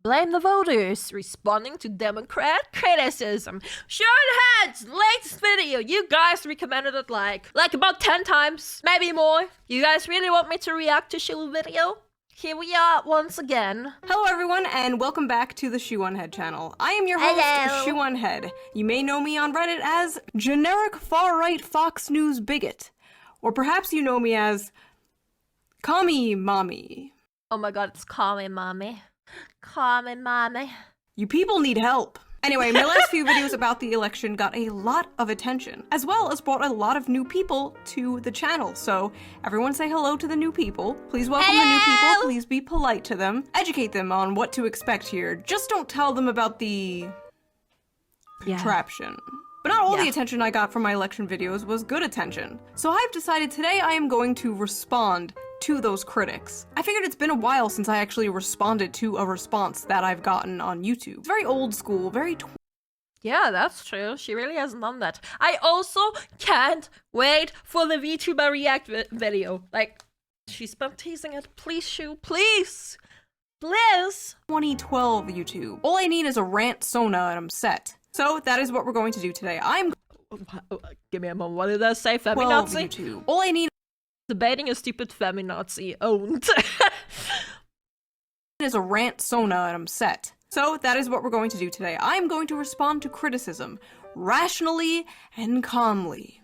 Blame the voters, responding to Democrat criticism. Shoe0nHead's latest video, you guys recommended it like about 10 times, maybe more. You guys really want me to react to Shoe video? Here we are once again. Hello everyone and welcome back to the Shoe0nHead channel. I am your host, Shoe0nHead. You may know me on Reddit as generic far-right Fox News bigot. Or perhaps you know me as Commie Mommy. Oh my god, it's Call Me Mommy. Call Me Mommy. You people need help. Anyway, my last few videos about the election got a lot of attention, as well as brought a lot of new people to the channel. So everyone say hello to the new people. Please welcome the new people. Please be polite to them. Educate them on what to expect here. Just don't tell them about the contraption. But not all the attention I got from my election videos was good attention. So I've decided today I am going to respond to those critics. I figured it's been a while since I actually responded to a response that I've gotten on YouTube. It's very old school, very yeah, that's true. She really hasn't done that. I also can't wait for the VTuber React video. Like, she's been teasing it. Please, Shoe, please. Please. 2012 YouTube. All I need is a rant Sona and I'm set. So that is what we're going to do today. Give me a moment. What did I say? Feminazi? YouTube. All I need debating a stupid feminazi owned. is a rant Sona and I'm set. So that is what we're going to do today. I'm going to respond to criticism rationally and calmly.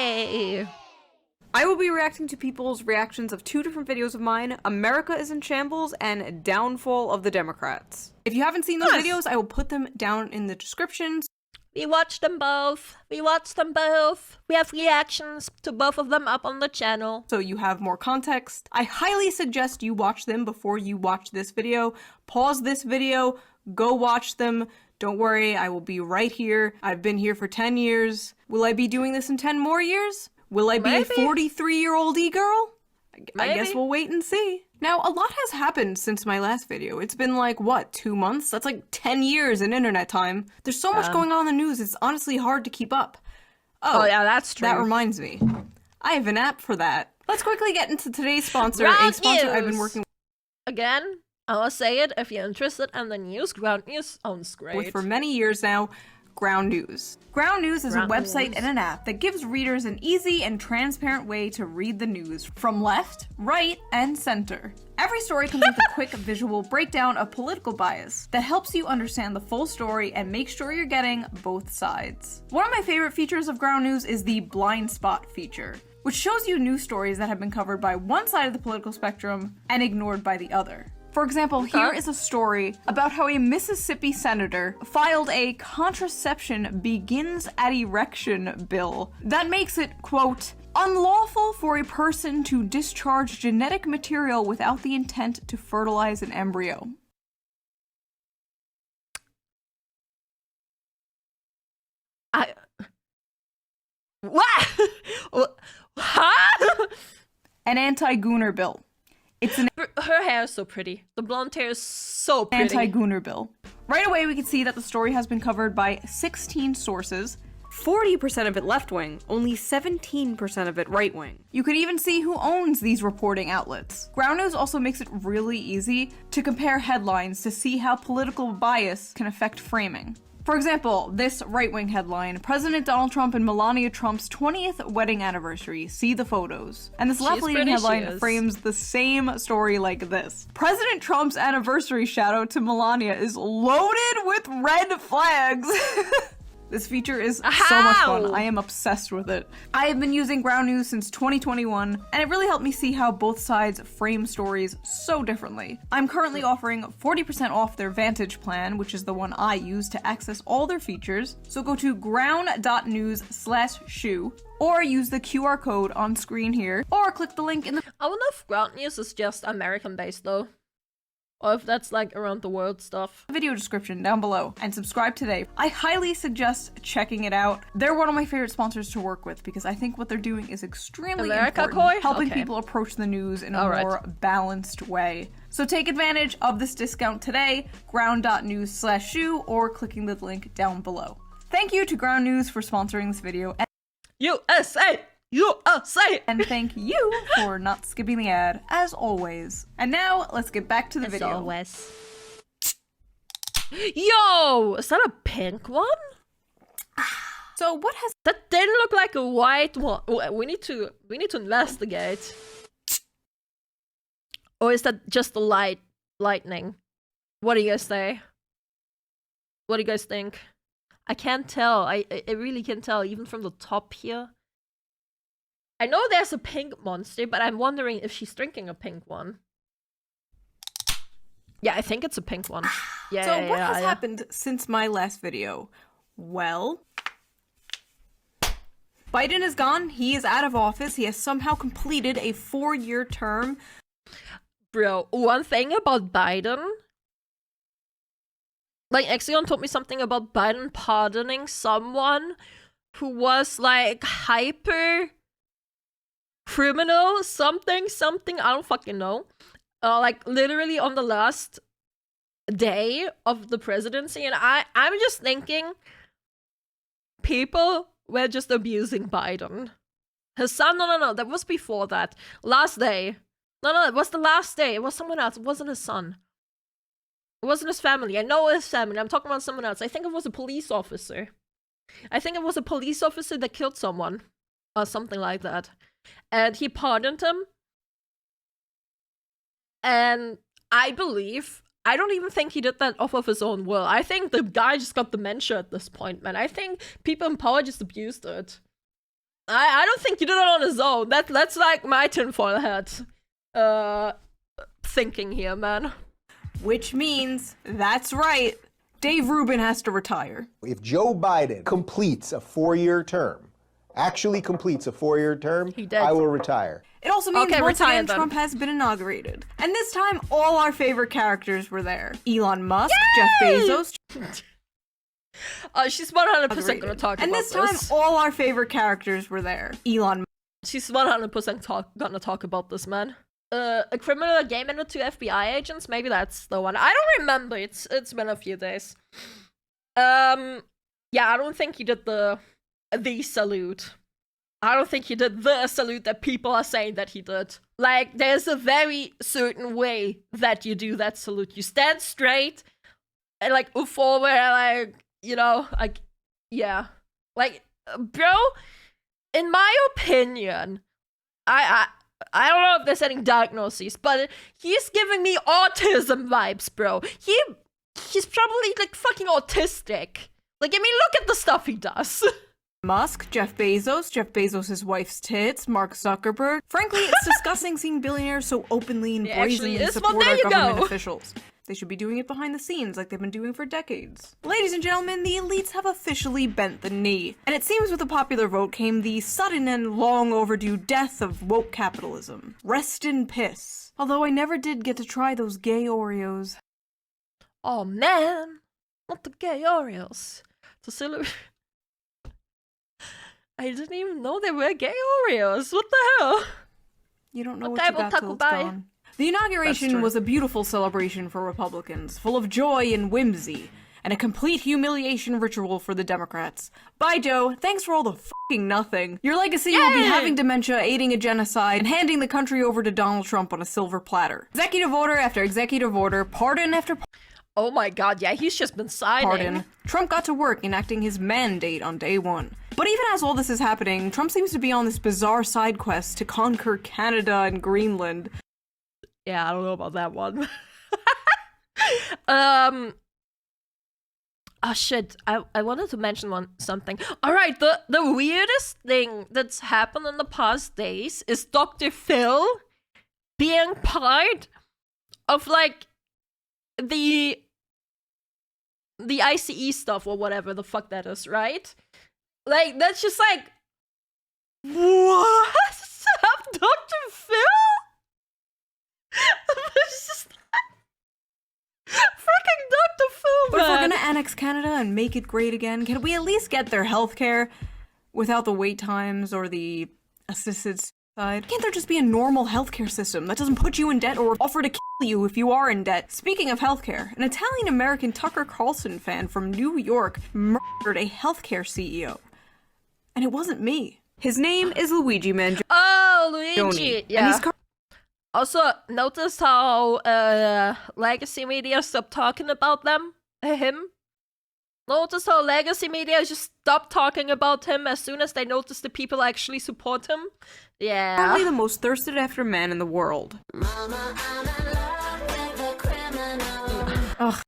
Yay! I will be reacting to people's reactions of two different videos of mine, America is in Shambles and Downfall of the Democrats. If you haven't seen those videos, I will put them down in the description. We watched them both. We watched them both. We have reactions to both of them up on the channel. So you have more context. I highly suggest you watch them before you watch this video. Pause this video, go watch them. Don't worry, I will be right here. I've been here for 10 years. Will I be doing this in 10 more years? Will I be a 43-year-old e-girl? I guess we'll wait and see. Now, a lot has happened since my last video. It's been like, what, 2 months? That's like 10 years in internet time. There's so much going on in the news, it's honestly hard to keep up. Oh yeah, that's true. That reminds me. I have an app for that. Let's quickly get into today's sponsor, a sponsor I've been working with. Again, I'll say it, if you're interested in the news, Ground News sounds great. For many years now, Ground News. Ground News is a website and an app that gives readers an easy and transparent way to read the news from left, right, and center. Every story comes with a quick visual breakdown of political bias that helps you understand the full story and make sure you're getting both sides. One of my favorite features of Ground News is the blind spot feature, which shows you news stories that have been covered by one side of the political spectrum and ignored by the other. For example, here is a story about how a Mississippi senator filed a contraception begins at erection bill that makes it, quote, unlawful for a person to discharge genetic material without the intent to fertilize an embryo. What? Huh? An anti-gooner bill. It's an her hair is so pretty. The blonde hair is so pretty. Anti-gooner bill. Right away we can see that the story has been covered by 16 sources, 40% of it left-wing, only 17% of it right-wing. You could even see who owns these reporting outlets. Ground News also makes it really easy to compare headlines to see how political bias can affect framing. For example, this right-wing headline, President Donald Trump and Melania Trump's 20th wedding anniversary, see the photos. And this left-leaning headline frames the same story like this. President Trump's anniversary shout-out to Melania is loaded with red flags. This feature is so much fun. I am obsessed with it. I have been using Ground News since 2021, and it really helped me see how both sides frame stories so differently. I'm currently offering 40% off their Vantage plan, which is the one I use to access all their features. So go to ground.news/shoe, or use the QR code on screen here, or click the link in the— I wonder if Ground News is just American-based though. Or if that's like around the world stuff. Video description down below, and subscribe today. I highly suggest checking it out. They're one of my favorite sponsors to work with because I think what they're doing is extremely important, helping people approach the news in a more balanced way. So take advantage of this discount today, ground.news/shoe, or clicking the link down below. Thank you to Ground News for sponsoring this video. USA! USA! And thank you for not skipping the ad, as always. And now, let's get back to the video. As always. Yo! Is that a pink one? So what has— That didn't look like a white one. We need to investigate. Or is that just the lightning? What do you guys say? What do you guys think? I can't tell. I really can't tell, even from the top here. I know there's a pink monster, but I'm wondering if she's drinking a pink one. Yeah, I think it's a pink one. Yeah. So what has happened since my last video? Well, Biden is gone. He is out of office. He has somehow completed a 4-year term. Bro, one thing about Biden. Like, Exion told me something about Biden pardoning someone who was like hyper criminal, something, I don't fucking know. Like literally on the last day of the presidency, and I'm just thinking people were just abusing Biden. His son, no, that was before that. Last day. No, it was the last day. It was someone else. It wasn't his son. It wasn't his family. I know his family. I'm talking about someone else. I think it was a police officer. I think it was a police officer that killed someone. Or something like that. And he pardoned him. And I don't even think he did that off of his own will. I think the guy just got dementia at this point, man. I think people in power just abused it. I don't think he did it on his own. That's like my tinfoil hat thinking here, man. Which means, that's right, Dave Rubin has to retire. If Joe Biden completes a 4-year term, actually completes a 4-year term, I will retire. It also means once again Trump has been inaugurated. And this time, all our favorite characters were there. Elon Musk, Jeff Bezos. She's 100% gonna talk about this. And this time, all our favorite characters were there. Elon. She's 100% gonna talk about this, man. A criminal game ended 2 FBI agents? Maybe that's the one. I don't remember. It's been a few days. Yeah, I don't think he did the salute. I don't think he did the salute that people are saying that he did. Like, there's a very certain way that you do that salute. You stand straight and like forward, like, you know, like, yeah. Like, bro, in my opinion, I don't know if there's any diagnoses, but he's giving me autism vibes, bro. He's probably like fucking autistic. Like, I mean, look at the stuff he does. Musk, Jeff Bezos' wife's tits, Mark Zuckerberg. Frankly, it's disgusting seeing billionaires so openly and brazenly support our government officials. They should be doing it behind the scenes like they've been doing for decades. Ladies and gentlemen, the elites have officially bent the knee. And it seems with the popular vote came the sudden and long overdue death of woke capitalism. Rest in piss. Although I never did get to try those gay Oreos. Oh man, not the gay Oreos. I didn't even know there were gay Oreos. What the hell? You don't know what you got till it's gone. The inauguration was a beautiful celebration for Republicans, full of joy and whimsy, and a complete humiliation ritual for the Democrats. Bye, Joe. Thanks for all the fucking nothing. Your legacy will be having dementia, aiding a genocide, and handing the country over to Donald Trump on a silver platter. Executive order after executive order, pardon after oh my god, yeah, he's just been signing. Pardon. Trump got to work enacting his mandate on day one. But even as all this is happening, Trump seems to be on this bizarre side quest to conquer Canada and Greenland. Yeah, I don't know about that one. Oh shit, I wanted to mention something. Alright, the weirdest thing that's happened in the past days is Dr. Phil being part of like the ICE stuff or whatever the fuck that is, right? Like, that's just like, what's up, Dr. Phil? It's just freaking Dr. Phil, But if we're gonna annex Canada and make it great again, can we at least get their healthcare without the wait times or the assisted suicide? Can't there just be a normal healthcare system that doesn't put you in debt or offer to kill you if you are in debt? Speaking of healthcare, an Italian-American Tucker Carlson fan from New York murdered a healthcare CEO. And it wasn't me. His name is Luigi Mangione. Oh, Luigi. Yeah. And he's also, notice how legacy media stopped talking about him. Notice how legacy media just stopped talking about him as soon as they notice the people actually support him. Yeah. Probably the most thirsted after man in the world. Ugh.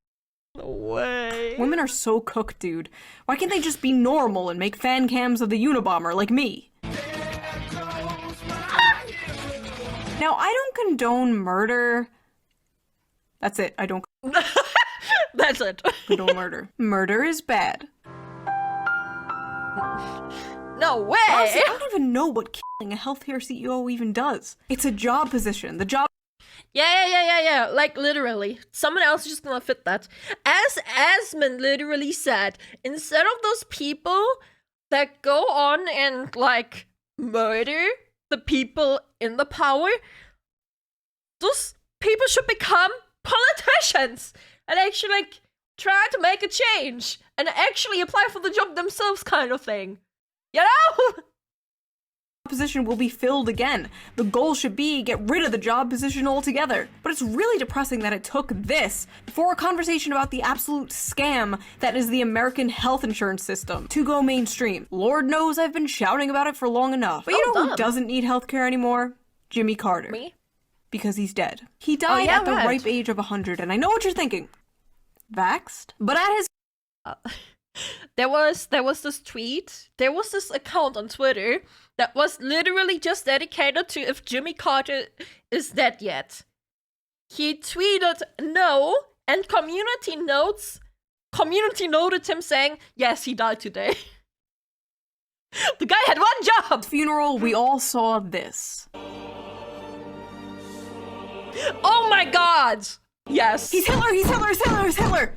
No way. Women are so cooked, dude. Why can't they just be normal and make fan cams of the Unabomber like me? Now, I don't condone murder. That's it. I don't That's it. condone murder. Murder is bad. No way! Honestly, I don't even know what killing a healthcare CEO even does. It's a job position. The job... Yeah. Like, literally. Someone else is just gonna fit that. As Asmund literally said, instead of those people that go on and, like, murder the people in the power, those people should become politicians and actually, like, try to make a change and actually apply for the job themselves, kind of thing. You know? position will be filled again. The goal should be get rid of the job position altogether. But it's really depressing that it took this for a conversation about the absolute scam that is the American health insurance system to go mainstream. Lord knows I've been shouting about it for long enough. But you know who doesn't need healthcare anymore? Jimmy Carter. Me? Because he's dead. He died at the ripe age of 100, and I know what you're thinking. Vaxxed? But at his... There was this tweet, there was this account on Twitter that was literally just dedicated to if Jimmy Carter is dead yet. He tweeted no, and community noted him saying, yes, he died today. The guy had one job! Funeral, we all saw this. Oh my god! Yes. He's Hitler, he's Hitler, he's Hitler, he's Hitler!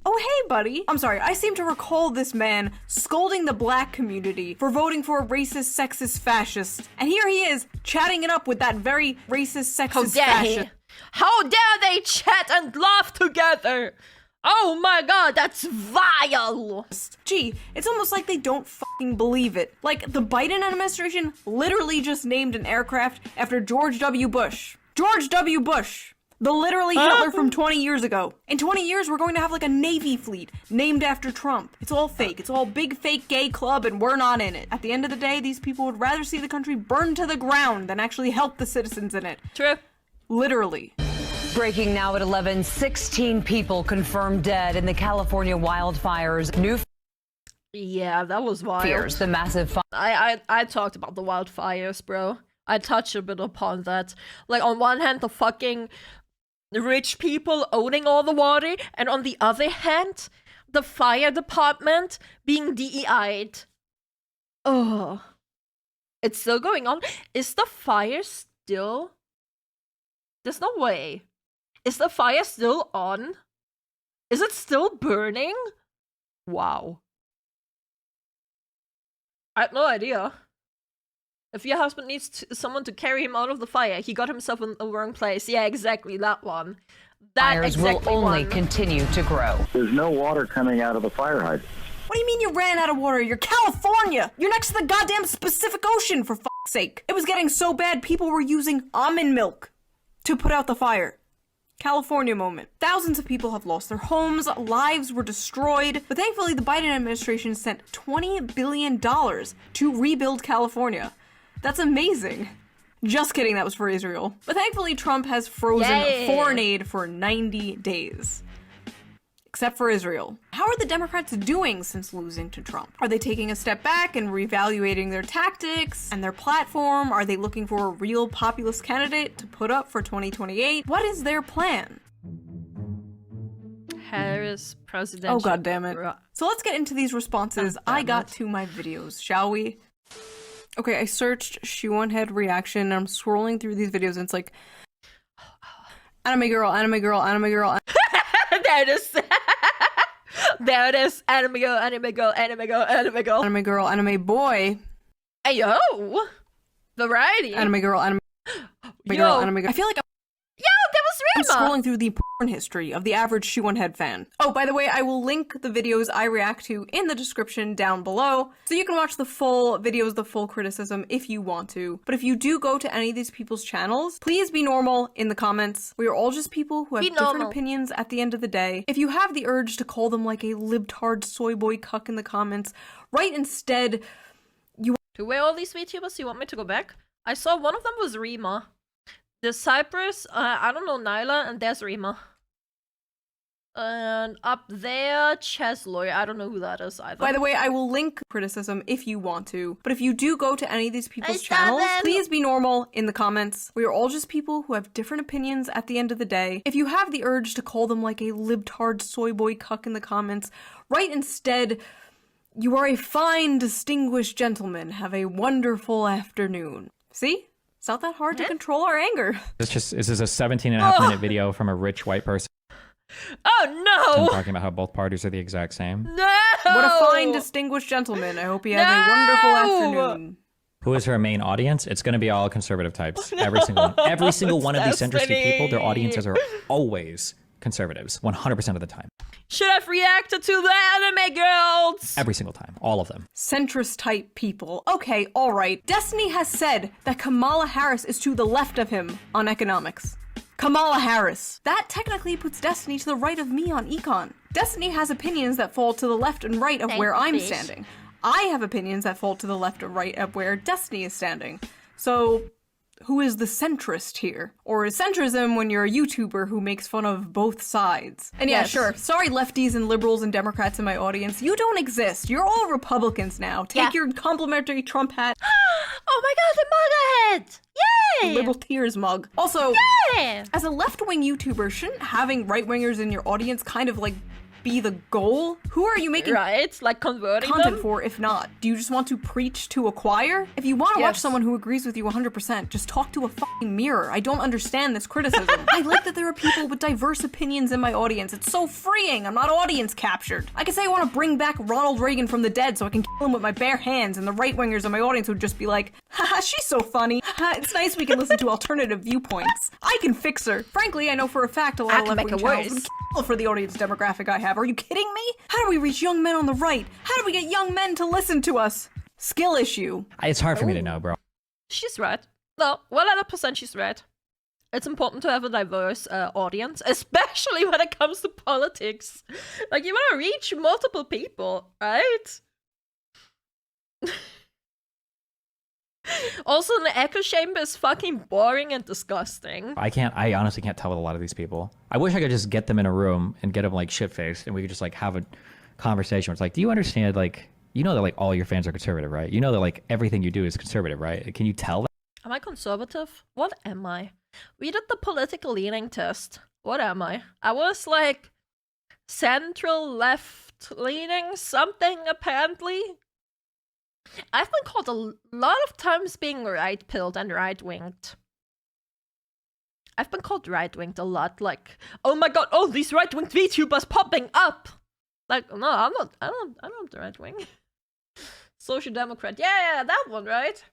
Oh, hey, buddy. I'm sorry, I seem to recall this man scolding the black community for voting for a racist, sexist, fascist. And here he is, chatting it up with that very racist, sexist, fascist. How dare they chat and laugh together? Oh my god, that's vile! Gee, it's almost like they don't fucking believe it. Like, the Biden administration literally just named an aircraft after George W. Bush. George W. Bush! The literally Hitler from 20 years ago. In 20 years, we're going to have like a Navy fleet named after Trump. It's all fake. It's all big fake gay club and we're not in it. At the end of the day, these people would rather see the country burn to the ground than actually help the citizens in it. True. Literally. Breaking now at 11, 16 people confirmed dead in the California wildfires. Yeah, that was wild. Fears the massive I talked about the wildfires, bro. I touched a bit upon that. Like, on one hand, the fucking rich people owning all the water, and on the other hand, the fire department being DEI'd. Oh. It's still going on. Is the fire still... There's no way. Is the fire still on? Is it still burning? Wow. I have no idea. If your husband needs someone to carry him out of the fire, he got himself in the wrong place. Yeah, exactly, that one. That fires will only continue to grow. There's no water coming out of the fire hydrant. What do you mean you ran out of water? You're California! You're next to the goddamn Pacific Ocean, for fuck's sake! It was getting so bad, people were using almond milk to put out the fire. California moment. Thousands of people have lost their homes, lives were destroyed, but thankfully the Biden administration sent $20 billion to rebuild California. That's amazing. Just kidding, that was for Israel. But thankfully Trump has frozen foreign aid for 90 days. Except for Israel. How are the Democrats doing since losing to Trump? Are they taking a step back and reevaluating their tactics and their platform? Are they looking for a real populist candidate to put up for 2028? What is their plan? Harris presidential. Oh, god damn it. So let's get into these responses I got to my videos, shall we? Okay, I searched Shoe0nHead reaction and I'm scrolling through these videos and it's like anime girl, anime girl, anime girl. There it is. There it is. Anime girl, anime girl, anime girl, anime girl. Anime girl, anime boy. Hey yo. Variety. Anime girl, anime Yo. girl, anime girl. I feel like Yo, that was I'm Rima. scrolling through the history of the average Shoe0nHead fan. Oh, by the way, I will link the videos I react to in the description down below, so you can watch the full videos, the full criticism if you want to. But if you do go to any of these people's channels, please be normal in the comments. We are all just people who have different opinions at the end of the day. If you have the urge to call them like a libtard soy boy cuck in the comments, write instead, To where all these VTubers, you want me to go back? I saw one of them was Rima. There's Cypress, I don't know, Nyla, and there's Rima. And up there, Chesloy. I don't know who that is either. By the way, I will link criticism if you want to. But if you do go to any of these people's channels, please be normal in the comments. We are all just people who have different opinions at the end of the day. If you have the urge to call them like a libtard soy boy cuck in the comments, write instead, you are a fine, distinguished gentleman. Have a wonderful afternoon. See? It's not that hard to control our anger. This is a 17.5-minute video from a rich white person. Oh no! Talking about how both parties are the exact same. No! What a fine, distinguished gentleman. I hope he has a wonderful afternoon. Who is her main audience? It's going to be all conservative types. Every single one. Every single one of these centrist people, their audiences are always conservatives, 100% of the time. Should have reacted to the anime girls! Every single time. All of them. Centrist type people. Okay, alright. Destiny has said that Kamala Harris is to the left of him on economics. Kamala Harris. That technically puts Destiny to the right of me on econ. Destiny has opinions that fall to the left and right of where I'm standing. I have opinions that fall to the left or right of where Destiny is standing. So, who is the centrist here? Or is centrism when you're a YouTuber who makes fun of both sides? And yeah, sure, sorry lefties and liberals and Democrats in my audience, you don't exist. You're all Republicans now. Take your complimentary Trump hat. Oh my god, the MAGA head! Yay! Liberal tears mug. Also, Yay! as a left-wing YouTuber, shouldn't having right-wingers in your audience kind of like be the goal? Who are you making like converting content them? for if not? Do you just want to preach to a choir? If you want to watch someone who agrees with you 100%, just talk to a fucking mirror. I don't understand this criticism. I like that there are people with diverse opinions in my audience. It's so freeing. I'm not audience captured. I can say I want to bring back Ronald Reagan from the dead so I can kill him with my bare hands, and the right-wingers in my audience would just be like, haha, she's so funny. It's nice we can listen to alternative viewpoints. I can fix her. Frankly, I know for a fact a lot of left-wing channels would kill for the audience demographic I have. Are you kidding me? How do we reach young men on the right? How do we get young men to listen to us? Skill issue. It's hard for me to know, bro. She's right. No, 100% she's right. It's important to have a diverse audience, especially when it comes to politics. Like, you want to reach multiple people, right? Also, the echo chamber is fucking boring and disgusting. I honestly can't tell with a lot of these people. I wish I could just get them in a room and get them like shit-faced and we could just like have a conversation where it's like, do you understand, like, you know that like all your fans are conservative, right? You know that like everything you do is conservative, right? Can you tell that? Am I conservative? What am I? We did the political leaning test. What am I? I was like central left leaning something apparently. I've been called a lot of times being right-pilled and right-winged. I've been called right-winged a lot, like, oh my god, oh, these right-winged VTubers popping up! Like, no, I'm not the right-wing. Social Democrat, yeah, that one, right?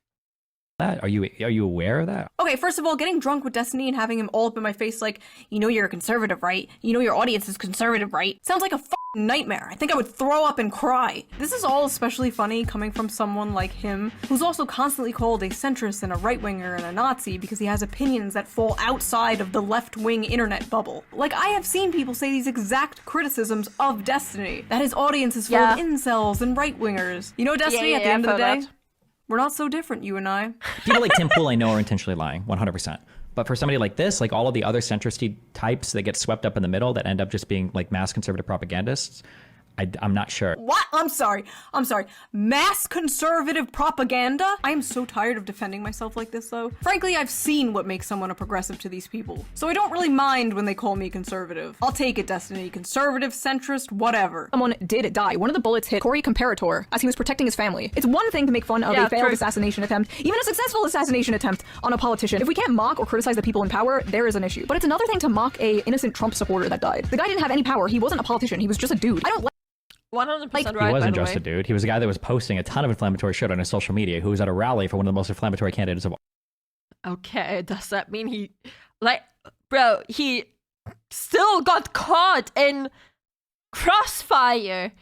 Are you aware of that? Okay, first of all, getting drunk with Destiny and having him all up in my face like, you know you're a conservative, right? You know your audience is conservative, right? Sounds like a fucking nightmare. I think I would throw up and cry. This is all especially funny coming from someone like him, who's also constantly called a centrist and a right-winger and a Nazi because he has opinions that fall outside of the left-wing internet bubble. Like, I have seen people say these exact criticisms of Destiny, that his audience is full of incels and right-wingers. You know, Destiny, at the end of the day, we're not so different, you and I. People like Tim Pool I know are intentionally lying, 100%. But for somebody like this, like all of the other centrist types that get swept up in the middle that end up just being like mass conservative propagandists, I'm not sure. What? I'm sorry. Mass conservative propaganda? I am so tired of defending myself like this, though. Frankly, I've seen what makes someone a progressive to these people, so I don't really mind when they call me conservative. I'll take it, Destiny. Conservative, centrist, whatever. Someone did die. One of the bullets hit Corey Comparator as he was protecting his family. It's one thing to make fun of a failed assassination attempt, even a successful assassination attempt on a politician. If we can't mock or criticize the people in power, there is an issue. But it's another thing to mock a innocent Trump supporter that died. The guy didn't have any power. He wasn't a politician. He was just a dude. I don't 100% right, he wasn't just a dude. He was a guy that was posting a ton of inflammatory shit on his social media who was at a rally for one of the most inflammatory candidates of all. Okay, does that mean he... Like, bro, he still got caught in crossfire.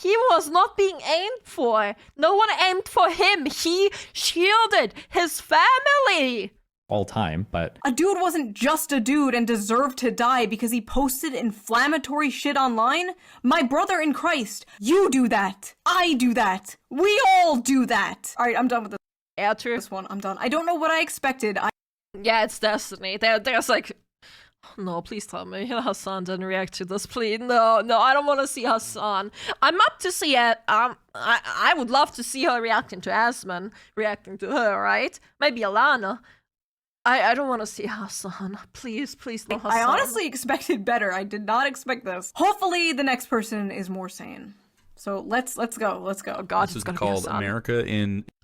He was not being aimed for. No one aimed for him. He shielded his family. All time, but A dude wasn't just a dude and deserved to die because he posted inflammatory shit online? My brother in Christ, you do that. I do that. We all do that. Alright, I'm done with Yeah, true. this one. I'm done. I don't know what I expected. Yeah, it's Destiny. There's like... No, please tell me Hassan didn't react to this, please. No, I don't want to see Hassan. I'm up to see it. I would love to see her reacting to Asman, reacting to her, right? Maybe Alana. I don't want to see Hassan. Please no Hassan. I honestly expected better. I did not expect this. Hopefully the next person is more sane. So let's go. Oh God, This it's is gonna be called Hassan. America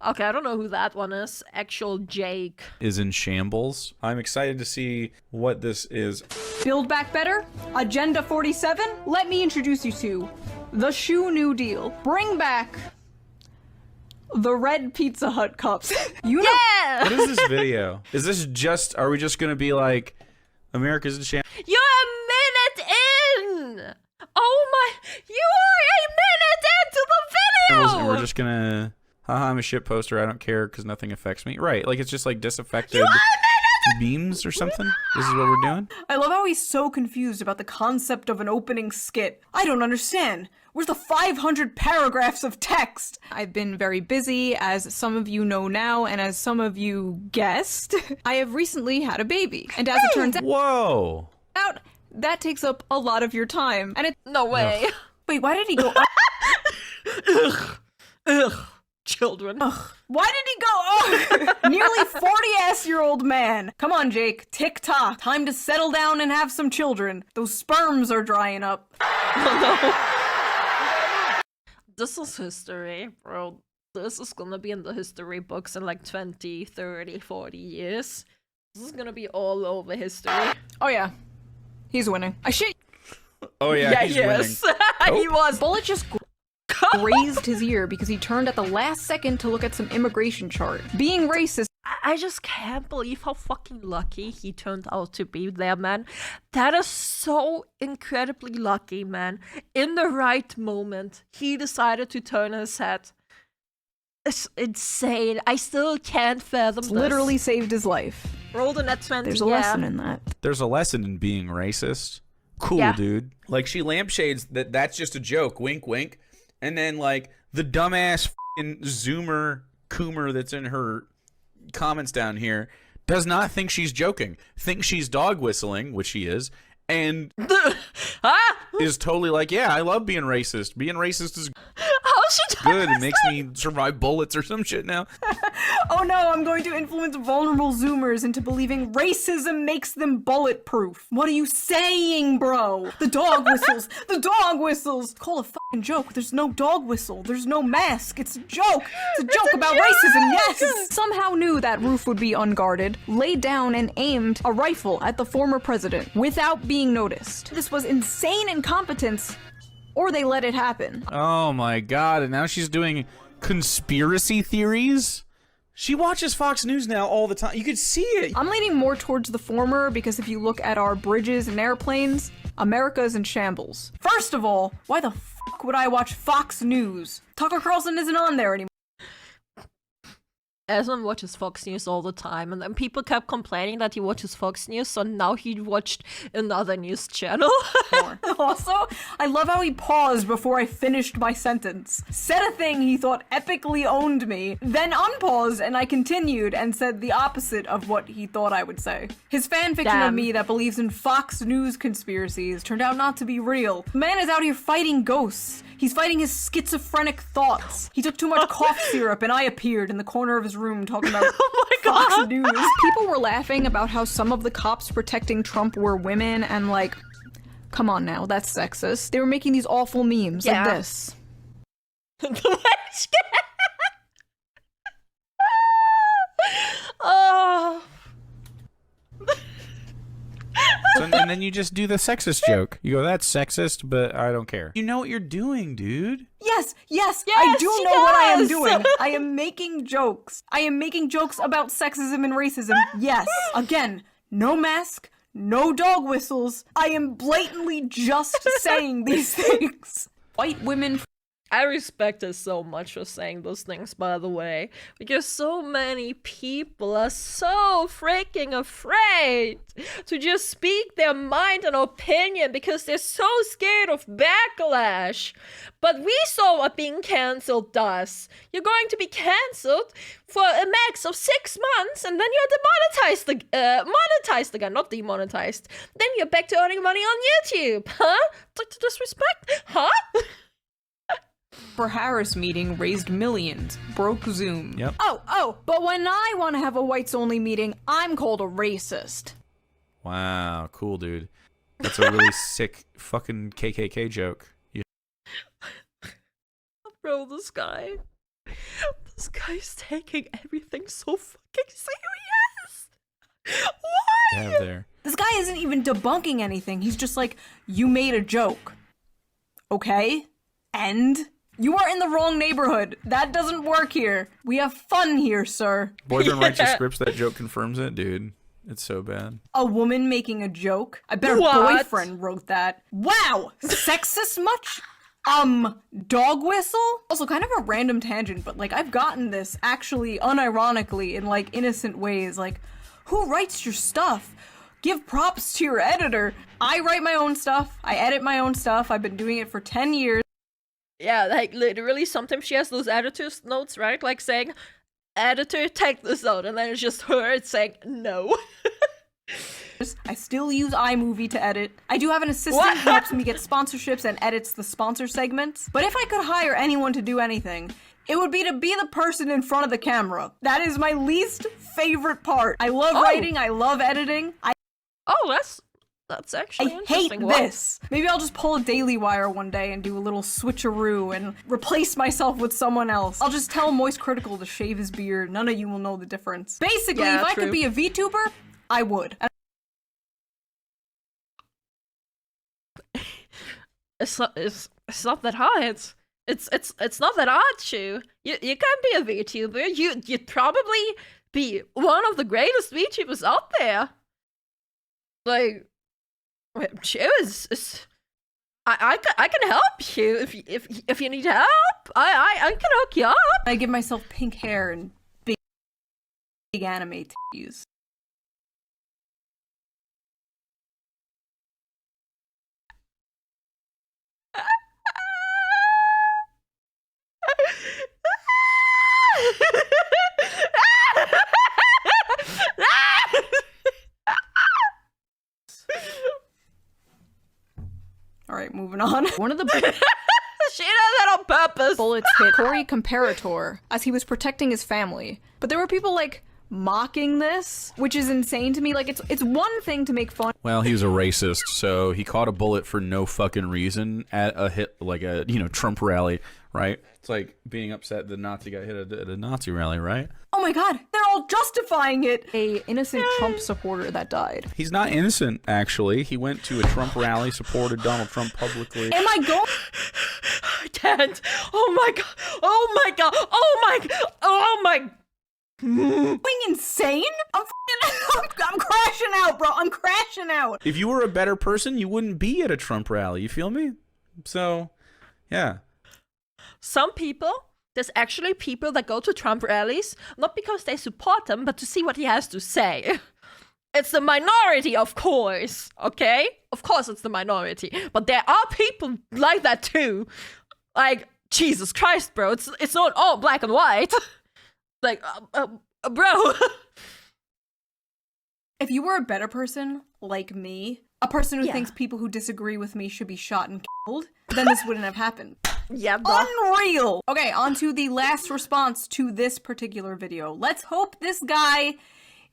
Okay, I don't know who that one is. Actual Jake. is in shambles. I'm excited to see what this is. Build Back Better? Agenda 47? Let me introduce you to the Shoe New Deal. Bring back the red Pizza Hut cups. You know Yeah! What is this video? Is this just, are we just gonna be like, America's in shambles? You're a minute in! Oh my... You are a minute into the video! And we're just gonna, haha, I'm a shit poster, I don't care because nothing affects me. Right, like it's just like disaffected You are a minute memes or something? This is what we're doing? I love how he's so confused about the concept of an opening skit. I don't understand. Where's the 500 paragraphs of text? I've been very busy, as some of you know now, and as some of you guessed. I have recently had a baby, and as it turns Whoa! out, that takes up a lot of your time. And it No way. Wait, why did he go up? Ugh. Children. Why did he go up? Nearly 40-ass-year-old man. Come on, Jake. Tick-tock. Time to settle down and have some children. Those sperms are drying up. This is history, bro. This is gonna be in the history books in like 20, 30, 40 years. This is gonna be all over history. oh yeah, he's winning. I shit. Oh yeah, he's winning. yes. He was. Bullet just grazed his ear because he turned at the last second to look at some immigration chart. Being racist. I just can't believe how fucking lucky he turned out to be there, man. That is so incredibly lucky, man. In the right moment, he decided to turn his head. It's insane. I still can't fathom this. Literally saved his life. Rolled in at 20. There's a lesson in that. There's a lesson in being racist. Cool, Yeah. dude. Like, she lampshades that's just a joke, wink, wink. And then, like, the dumbass f***ing Zoomer Coomer that's in her comments down here does not think she's joking, thinks she's dog whistling, which she is, and is totally like, yeah, I love being racist. Being racist is How's she good. It makes me survive bullets or some shit now. Oh no, I'm going to influence vulnerable Zoomers into believing racism makes them bulletproof. What are you saying, bro? The dog whistles. The dog whistles. Call a fucking joke. There's no dog whistle. There's no mask. It's a joke. It's a joke about racism, yes! Somehow knew that roof would be unguarded, laid down and aimed a rifle at the former president without being noticed. This was insane incompetence, or they let it happen. Oh my god, and now she's doing conspiracy theories? She watches Fox News now all the time. You could see it. I'm leaning more towards the former because if you look at our bridges and airplanes, America's in shambles. First of all, why the fuck would I watch Fox News? Tucker Carlson isn't on there anymore. Aslan watches Fox News all the time, and then people kept complaining that he watches Fox News, so now he watched another news channel. Also, I love how he paused before I finished my sentence. Said a thing he thought epically owned me, then unpaused and I continued and said the opposite of what he thought I would say. His fanfiction of Damn. me that believes in Fox News conspiracies turned out not to be real. The man is out here fighting ghosts. He's fighting his schizophrenic thoughts. He took too much cough syrup and I appeared in the corner of his room talking about Fox News. People were laughing about how some of the cops protecting Trump were women, and like, come on now, that's sexist. They were making these awful memes Yeah. like this. Oh. So, and then you just do the sexist joke. You go, that's sexist, but I don't care. You know what you're doing, dude. Yes, I Yes, do she know what I am does. doing. I am making jokes. I am making jokes about sexism and racism. Yes. Again, no mask, no dog whistles. I am blatantly just saying these things. White women. I respect her so much for saying those things, by the way, because so many people are so freaking afraid to just speak their mind and opinion because they're so scared of backlash. But we saw what being cancelled does. You're going to be cancelled for a max of 6 months, and then you're monetized again, not demonetized. Then you're back to earning money on YouTube, huh? Disrespect, huh? For Harris meeting raised millions, broke Zoom. Yep. Oh, but when I want to have a whites-only meeting, I'm called a racist. Wow, cool, dude. That's a really sick fucking KKK joke. Bro, this guy's taking everything so fucking serious. Why? You have there. This guy isn't even debunking anything. He's just like, you made a joke. Okay? And? You are in the wrong neighborhood. That doesn't work here. We have fun here, sir. Boyfriend writes your scripts, that joke confirms it, dude. It's so bad. A woman making a joke? I bet her boyfriend wrote that. Wow! Sexist much? Dog whistle? Also, kind of a random tangent, but like, I've gotten this actually unironically in like innocent ways. Like, who writes your stuff? Give props to your editor. I write my own stuff. I edit my own stuff. I've been doing it for 10 years. Yeah, like literally sometimes she has those editor's notes, right? Like saying, editor, take this out. And then it's just her saying, no. I still use iMovie to edit. I do have an assistant who helps me get sponsorships and edits the sponsor segments. But if I could hire anyone to do anything, it would be to be the person in front of the camera. That is my least favorite part. I love writing. I love editing. That's actually I interesting. hate this. Maybe I'll just pull a Daily Wire one day and do a little switcheroo and replace myself with someone else. I'll just tell Moist Critical to shave his beard. None of you will know the difference. Basically, Yeah, if I true. could be a VTuber, I would. It's not that hard. It's not that hard, Shoe. You can be a VTuber. You'd probably be one of the greatest VTubers out there. Like, Shoe is I can help you if you need help. I can hook you up. I give myself pink hair and big anime titties. Alright, moving on. One of the She does that on purpose. bullets hit Corey Comparator as he was protecting his family. But there were people like mocking this, which is insane to me. Like it's one thing to make fun. Well, he was a racist, so he caught a bullet for no fucking reason at a hit, like a, Trump rally, right? It's like being upset the Nazi guy hit at a Nazi rally, right? Oh my god, they're all justifying it! A innocent Trump supporter that died. He's not innocent, actually. He went to a Trump rally, supported Donald Trump publicly. Am I going? I can't. Oh my god. Oh my god. Oh my. Oh my. Going insane? I'm crashing out, bro. I'm crashing out. If you were a better person, you wouldn't be at a Trump rally. You feel me? So, yeah. Some people, there's actually people that go to Trump rallies, not because they support him, but to see what he has to say. It's the minority, of course, okay? Of course it's the minority. But there are people like that too. Like, Jesus Christ, bro. It's not all black and white. Like, bro. If you were a better person, like me, a person who Yeah. thinks people who disagree with me should be shot and killed, then this wouldn't have happened. Yeah, bro. Unreal! Okay, on to the last response to this particular video. Let's hope this guy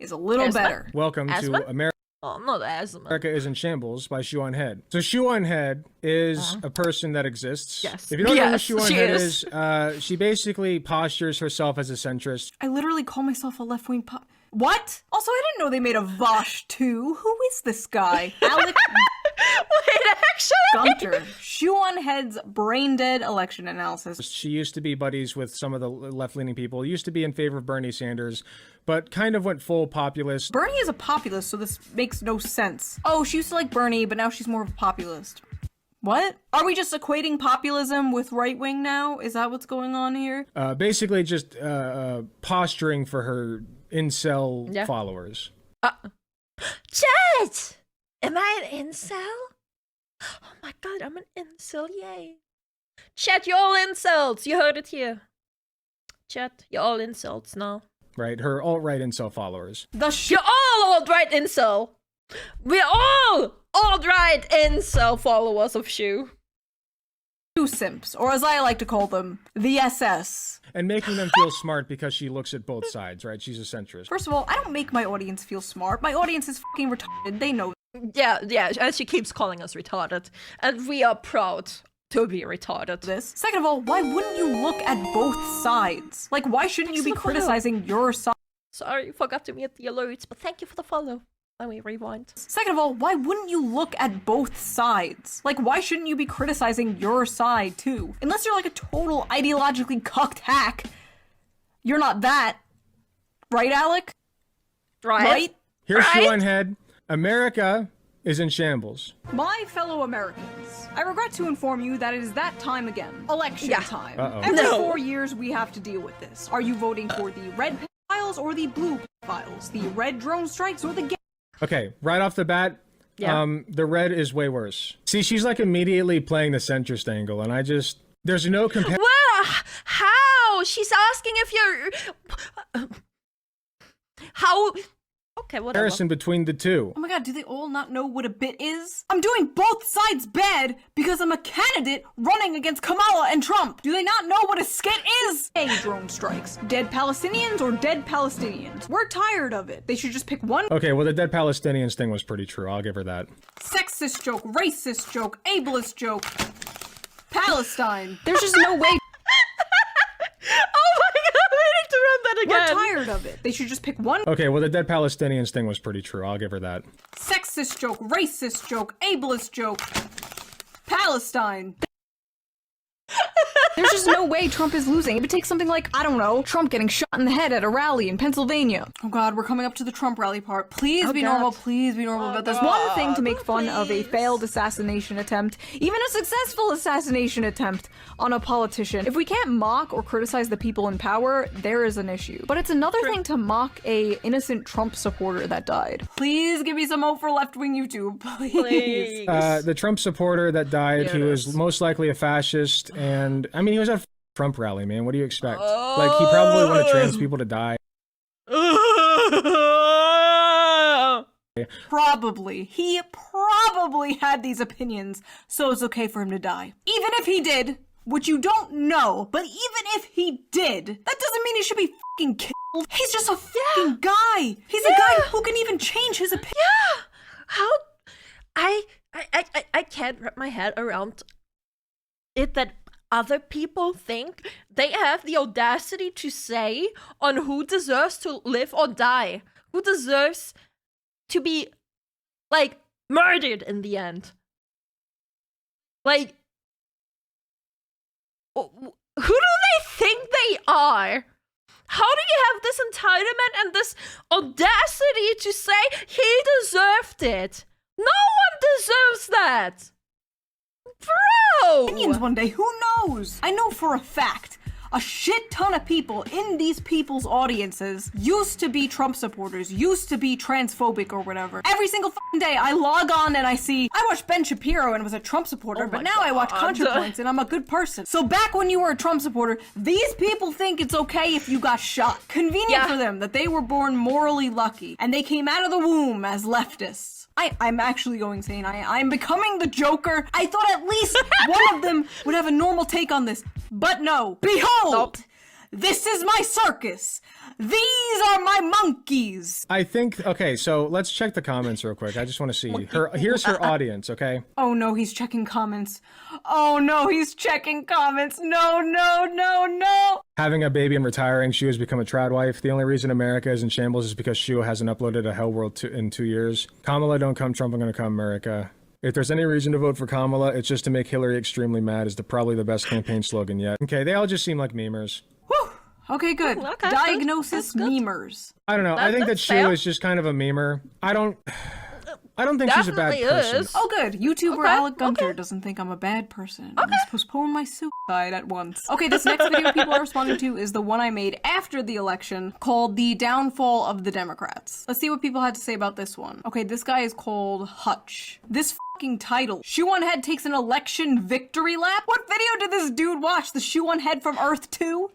is a little Asthma? better. Welcome Asthma? to America Oh, not asthma. is in Shambles by Shoe0nHead. So Shoe0nHead is a person that exists. Yes. If you don't know who Yes, she Shoe0nHead is, she basically postures herself as a centrist. I literally call myself a left-wing What? Also, I didn't know they made a Vosh 2. Who is this guy? Alec Wait, actually? Gunter, Shoe0nHead's brain dead election analysis. She used to be buddies with some of the left-leaning people, used to be in favor of Bernie Sanders, but kind of went full populist. Bernie is a populist, so this makes no sense. Oh, she used to like Bernie, but now she's more of a populist. What? Are we just equating populism with right-wing now? Is that what's going on here? Basically just posturing for her incel followers. Chat! Am I an incel? Oh my god, I'm an incel, yay. Chat, you're all incels. You heard it here. Chat, you're all insults now. Right, her alt-right incel followers. You're all alt-right incel. We're all alt-right incel followers of Shoe. Shoe simps, or as I like to call them, the SS. And making them feel smart because she looks at both sides, right? She's a centrist. First of all, I don't make my audience feel smart. My audience is fucking retarded. They know. Yeah, and she keeps calling us retarded. And we are proud to be retarded. This. Second of all, why wouldn't you look at both sides? Like, why shouldn't you be criticizing your side? Sorry, forgot to mute the alerts, but thank you for the follow. Let me rewind. Second of all, why wouldn't you look at both sides? Like, why shouldn't you be criticizing your side, too? Unless you're like a total ideologically cucked hack. You're not that. Right, Alec? Right? Here's Shoe0nHead. America is in shambles. My fellow Americans, I regret to inform you that it is that time again. Election time. Every 4 years we have to deal with this. Are you voting for the red files or the blue files? The red drone strikes or the gay? Okay, right off the bat, the red is way worse. See, she's like immediately playing the centrist angle, and there's no comparison. Well, how? She's asking if you're... How? Okay, whatever. Comparison between the two. Oh my god, do they all not know what a bit is? I'm doing both sides bad because I'm a candidate running against Kamala and Trump. Do they not know what a skit is? Hey, drone strikes. Dead Palestinians or dead Palestinians? We're tired of it. They should just pick one. Okay, well, the dead Palestinians thing was pretty true. I'll give her that. Sexist joke, racist joke, ableist joke. Palestine. There's just no way. Oh my god, we need to run that again. We're tired of it. They should just pick one. Okay, well, the dead Palestinians thing was pretty true. I'll give her that. Sexist joke, racist joke, ableist joke. Palestine. There's just no way Trump is losing. It would take something like, I don't know, Trump getting shot in the head at a rally in Pennsylvania. Oh god, we're coming up to the Trump rally part. Please be normal, please be normal about this. One thing to make fun of a failed assassination attempt, even a successful assassination attempt on a politician. If we can't mock or criticize the people in power, there is an issue. But it's another thing to mock a innocent Trump supporter that died. Please give me some hope for left-wing YouTube, please. The Trump supporter that died, he was most likely a fascist, and I mean, he was at a Trump rally, man. What do you expect? Like, he probably wanted trans people to die. Probably. He probably had these opinions, so it's okay for him to die. Even if he did, which you don't know, but even if he did, that doesn't mean he should be fucking killed. He's just a fucking guy. He's a guy who can even change his opinion. Yeah. How? I can't wrap my head around it that other people think they have the audacity to say on who deserves to live or die, who deserves to be, like, murdered in the end. Like, who do they think they are? How do you have this entitlement and this audacity to say he deserved it? No one deserves that! Bro! Opinions one day, who knows? I know for a fact, a shit ton of people in these people's audiences used to be Trump supporters, used to be transphobic or whatever. Every single fucking day, I log on and I watched Ben Shapiro and was a Trump supporter, but now I watch ContraPoints and I'm a good person. So back when you were a Trump supporter, these people think it's okay if you got shot. Convenient for them that they were born morally lucky and they came out of the womb as leftists. I'm actually going insane. I'm becoming the Joker. I thought at least one of them would have a normal take on this. But no. Behold! This is my circus. These are my monkeys. I think, okay, so let's check the comments real quick. I just want to see her. Here's her audience, okay? Oh no, he's checking comments. Oh no, he's checking comments. No, no, no, no. Having a baby and retiring, Shoe has become a trad wife. The only reason America is in shambles is because Shoe hasn't uploaded a Hell World in 2 years. Kamala, don't come. Trump, I'm gonna come. America. If there's any reason to vote for Kamala, it's just to make Hillary extremely mad is probably the best campaign slogan yet. Okay, they all just seem like memers. Whew. Okay, good. Okay, Diagnosis good. memers. I don't know. I think that Shoe is just kind of a memer. I don't think she's a bad person. Oh, good. YouTuber Alec Gunter doesn't think I'm a bad person. Let's postpone my suicide at once. Okay, this next video people are responding to is the one I made after the election called The Downfall of the Democrats. Let's see what people had to say about this one. Okay, this guy is called Hutch. This fucking title. Shoe0nHead takes an election victory lap? What video did this dude watch? The Shoe0nHead from Earth 2?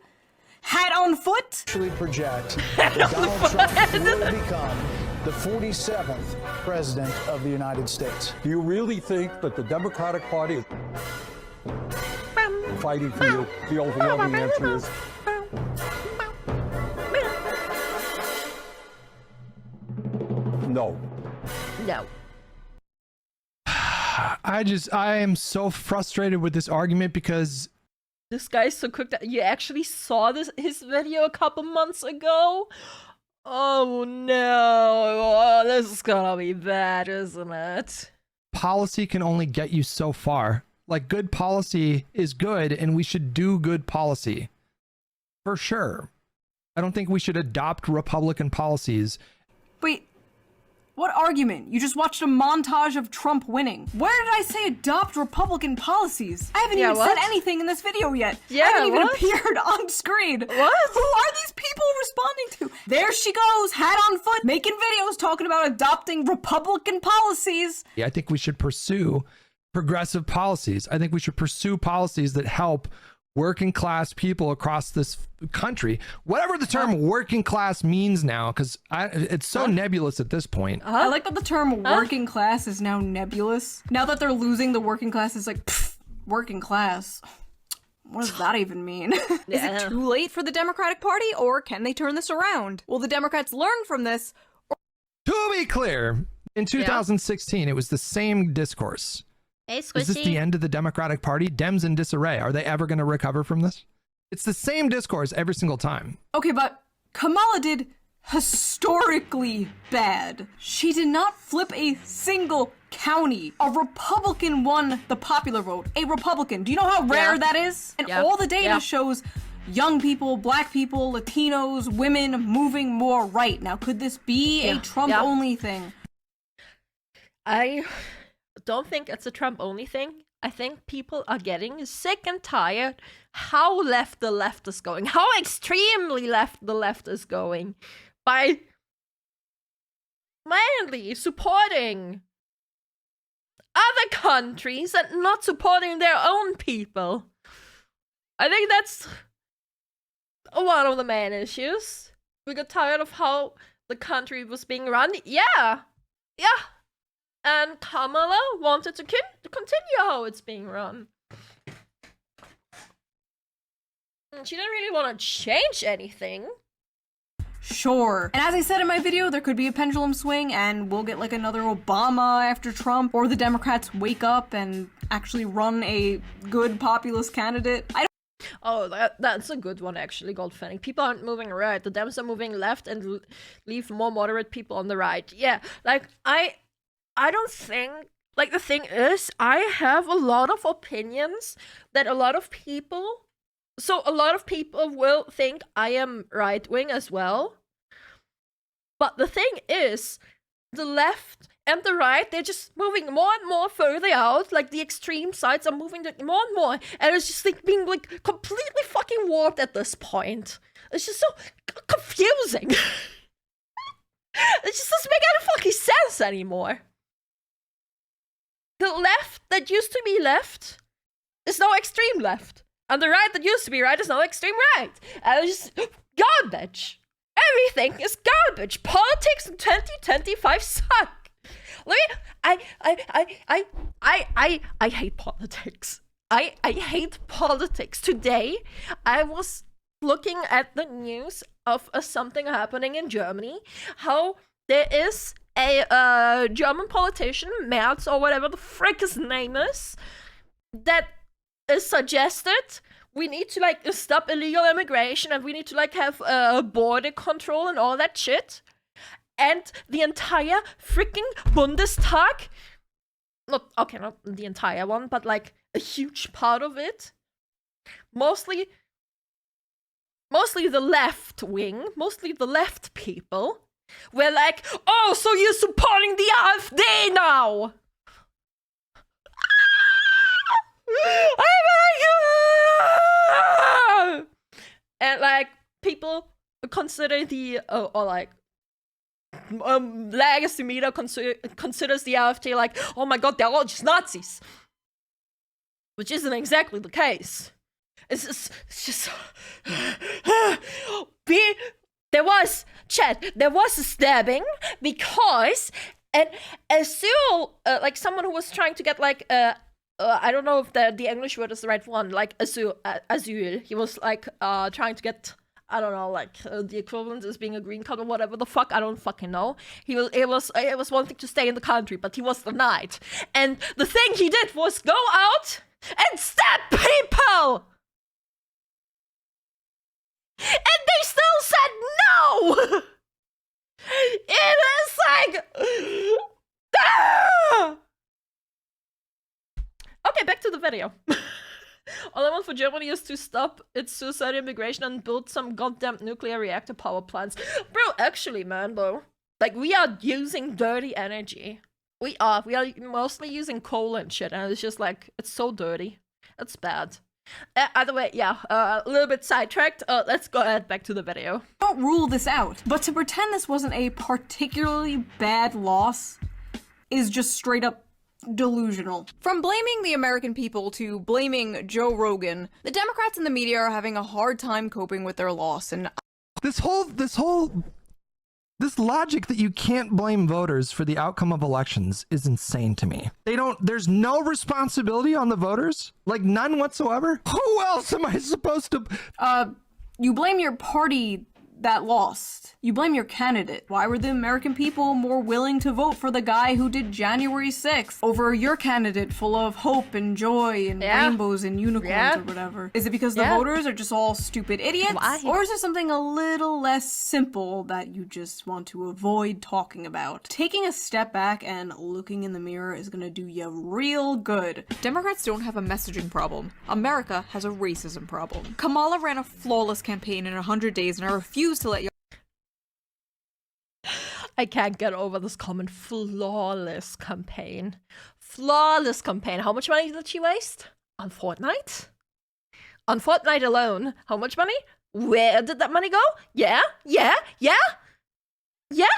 Hat on foot? Actually project that Donald Trump will become the 47th president of the United States. Do you really think that the Democratic Party is fighting for you? The overwhelming answer is no. No. I am so frustrated with this argument because this guy's so quick that you actually saw his video a couple months ago. Oh no, this is gonna be bad, isn't it? Policy can only get you so far. Like, good policy is good, and we should do good policy. For sure. I don't think we should adopt Republican policies. Wait, what argument? You just watched a montage of Trump winning. Where did I say adopt Republican policies? I haven't even said anything in this video yet. I haven't even appeared on screen. What? Who are these people responding to? There she goes, hat on foot, making videos talking about adopting Republican policies. Yeah, I think we should pursue progressive policies. I think we should pursue policies that help working class people across this country, whatever the term working class means now, because it's so nebulous at this point. I like that the term working class is now nebulous. Now that they're losing the working class, it's like, pfft, working class. What does that even mean? Is it too late for the Democratic Party, or can they turn this around? Will the Democrats learn from this? To be clear, in 2016, it was the same discourse. Hey, Is this the end of the Democratic Party? Dems in disarray. Are they ever going to recover from this? It's the same discourse every single time. Okay, but Kamala did historically bad. She did not flip a single county. A Republican won the popular vote. A Republican. Do you know how rare that is? And all the data shows young people, black people, Latinos, women moving more right. Now, could this be a Trump-only thing? I don't think it's a Trump-only thing. I think people are getting sick and tired how left the left is going, how extremely left the left is going by mainly supporting other countries and not supporting their own people. I think that's one of the main issues. We got tired of how the country was being run. Yeah. And Kamala wanted to continue how it's being run. She didn't really want to change anything. Sure. And as I said in my video, there could be a pendulum swing and we'll get like another Obama after Trump, or the Democrats wake up and actually run a good populist candidate. Oh, that's a good one, actually, Goldfanning. People aren't moving right. The Dems are moving left and leave more moderate people on the right. Yeah, like, I don't think, like, the thing is, I have a lot of opinions that a lot of people will think I am right-wing as well. But the thing is, the left and the right, they're just moving more and more further out. Like, the extreme sides are moving more and more. And it's just, like, being, like, completely fucking warped at this point. It's just so confusing. It just doesn't make any fucking sense anymore. The left that used to be left is now extreme left. And the right that used to be right is now extreme right. And it's just garbage. Everything is garbage. Politics in 2025 suck. I hate politics. I hate politics. Today, I was looking at the news of something happening in Germany. How there is a German politician, Merz or whatever the frick his name is, that is suggested we need to like stop illegal immigration and we need to like have border control and all that shit. And the entire freaking Bundestag not the entire one, but like a huge part of it, mostly the left wing, mostly the left people, were like, oh, so you're supporting the AfD now? Oh my god! And like people consider the legacy media considers the AfD like, oh my god, they're all just Nazis, which isn't exactly the case. It's just there was a stabbing because and as soon like someone who was trying to get like I don't know if the English word is the right one, like asyl. He was like trying to get, I don't know, like the equivalent is being a green card or whatever the fuck. I don't fucking know. It was wanting to stay in the country, but he was denied. And the thing he did was go out and stab people. And they still said no. It is like. Ah! Okay, back to the video. All I want for Germany is to stop its suicide immigration and build some goddamn nuclear reactor power plants. Bro, actually, man, though. Like, we are using dirty energy. We are mostly using coal and shit, and it's just like, it's so dirty. It's bad. Either way, yeah, a little bit sidetracked. Let's go ahead back to the video. Don't rule this out, but to pretend this wasn't a particularly bad loss is just straight up delusional. From blaming the American people to blaming Joe Rogan, the Democrats and the media are having a hard time coping with their loss, and this logic that you can't blame voters for the outcome of elections is insane to me. There's no responsibility on the voters? Like none whatsoever? Who else am I supposed to? You blame your party that lost. You blame your candidate. Why were the American people more willing to vote for the guy who did January 6th over your candidate full of hope and joy and rainbows and unicorns or whatever? Is it because the voters are just all stupid idiots? Or is there something a little less simple that you just want to avoid talking about? Taking a step back and looking in the mirror is gonna do you real good. Democrats don't have a messaging problem. America has a racism problem. Kamala ran a flawless campaign in 100 days, and I refuse to let you. I can't get over this comment. Flawless campaign. Flawless campaign. How much money did she waste? On Fortnite? On Fortnite alone. How much money? Where did that money go? Yeah?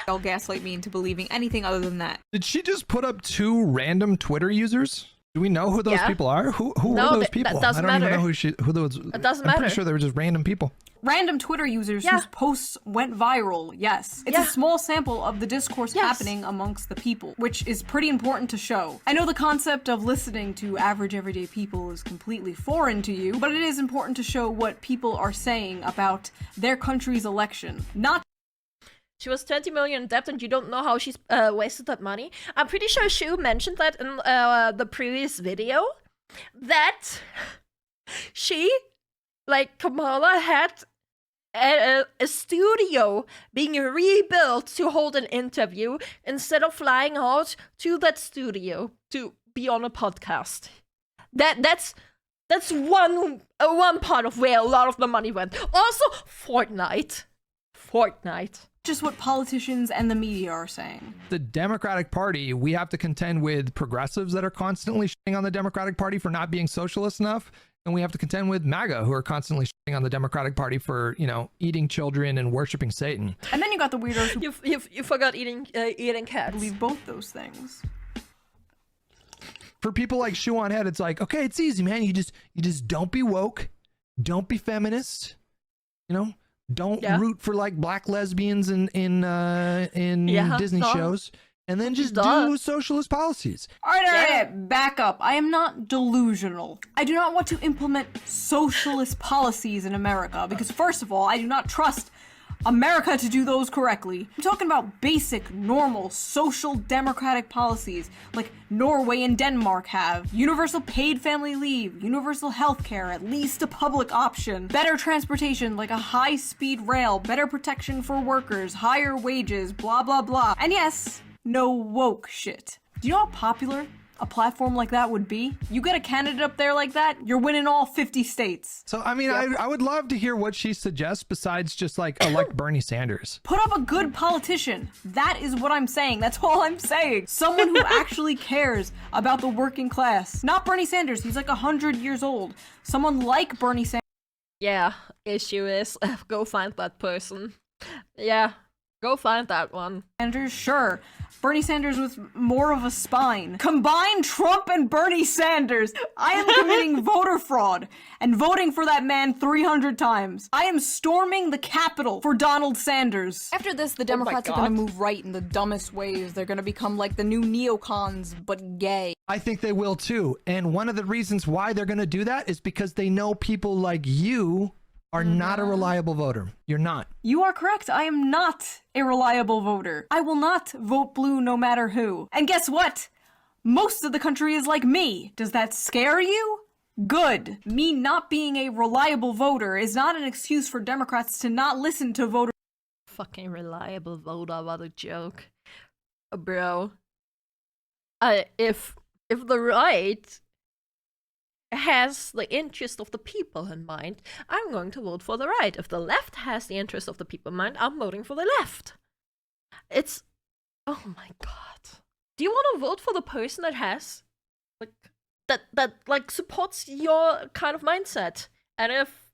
They'll gaslight me into believing anything other than that. Did she just put up 2 random Twitter users? Do we know who those people are? Who are those people? That doesn't I don't matter. even know who those. It doesn't I'm matter. pretty sure they were just random people. Random Twitter users whose posts went viral, yes. It's a small sample of the discourse happening amongst the people, which is pretty important to show. I know the concept of listening to average everyday people is completely foreign to you, but it is important to show what people are saying about their country's election. Not She was 20 million in debt and you don't know how she's wasted that money. I'm pretty sure Shoe mentioned that in the previous video. That she, like Kamala, had a studio being rebuilt to hold an interview instead of flying out to that studio to be on a podcast. That's one part of where a lot of the money went. Also, Fortnite. just what politicians and the media are saying. The Democratic Party, we have to contend with progressives that are constantly shitting on the Democratic Party for not being socialist enough. And we have to contend with MAGA, who are constantly shitting on the Democratic Party for, you know, eating children and worshiping Satan. And then you got the weirdos who you forgot eating cats. believe both those things. For people like Shoe0nHead, it's like, okay, it's easy, man. You just don't be woke, don't be feminist, you know, don't root for like black lesbians in Disney shows, and then just do socialist policies. All right, back up. I am not delusional. I do not want to implement socialist policies in America because, first of all, I do not trust America to do those correctly. I'm talking about basic, normal, social democratic policies like Norway and Denmark have. Universal paid family leave, universal health care, at least a public option, better transportation like a high-speed rail, better protection for workers, higher wages, blah blah blah. And yes, no woke shit. Do you know how popular a platform like that would be? You get a candidate up there like that, you're winning all 50 states. So, I mean, I would love to hear what she suggests besides just like elect Bernie Sanders. Put up a good politician. That is what I'm saying. That's all I'm saying. Someone who actually cares about the working class. Not Bernie Sanders. He's like 100 years old. Someone like Bernie Sanders. Yeah, issue is, go find that person. Yeah, go find that one. Sanders, sure. Bernie Sanders with more of a spine. Combine Trump and Bernie Sanders. I am committing voter fraud and voting for that man 300 times. I am storming the Capitol for Donald Sanders. After this, the Democrats are going to move right in the dumbest ways. They're going to become like the new neocons, but gay. I think they will too. And one of the reasons why they're going to do that is because they know people like you are not a reliable voter. You're not. You are correct. I am not a reliable voter. I will not vote blue no matter who. And guess what? Most of the country is like me. Does that scare you? Good. Me not being a reliable voter is not an excuse for Democrats to not listen to voters. Fucking reliable voter, what a joke. Bro. If the right has the interest of the people in mind, I'm going to vote for the right. If the left has the interest of the people in mind, I'm voting for the left. It's... oh my god. Do you want to vote for the person that has... like... that like supports your kind of mindset? And if...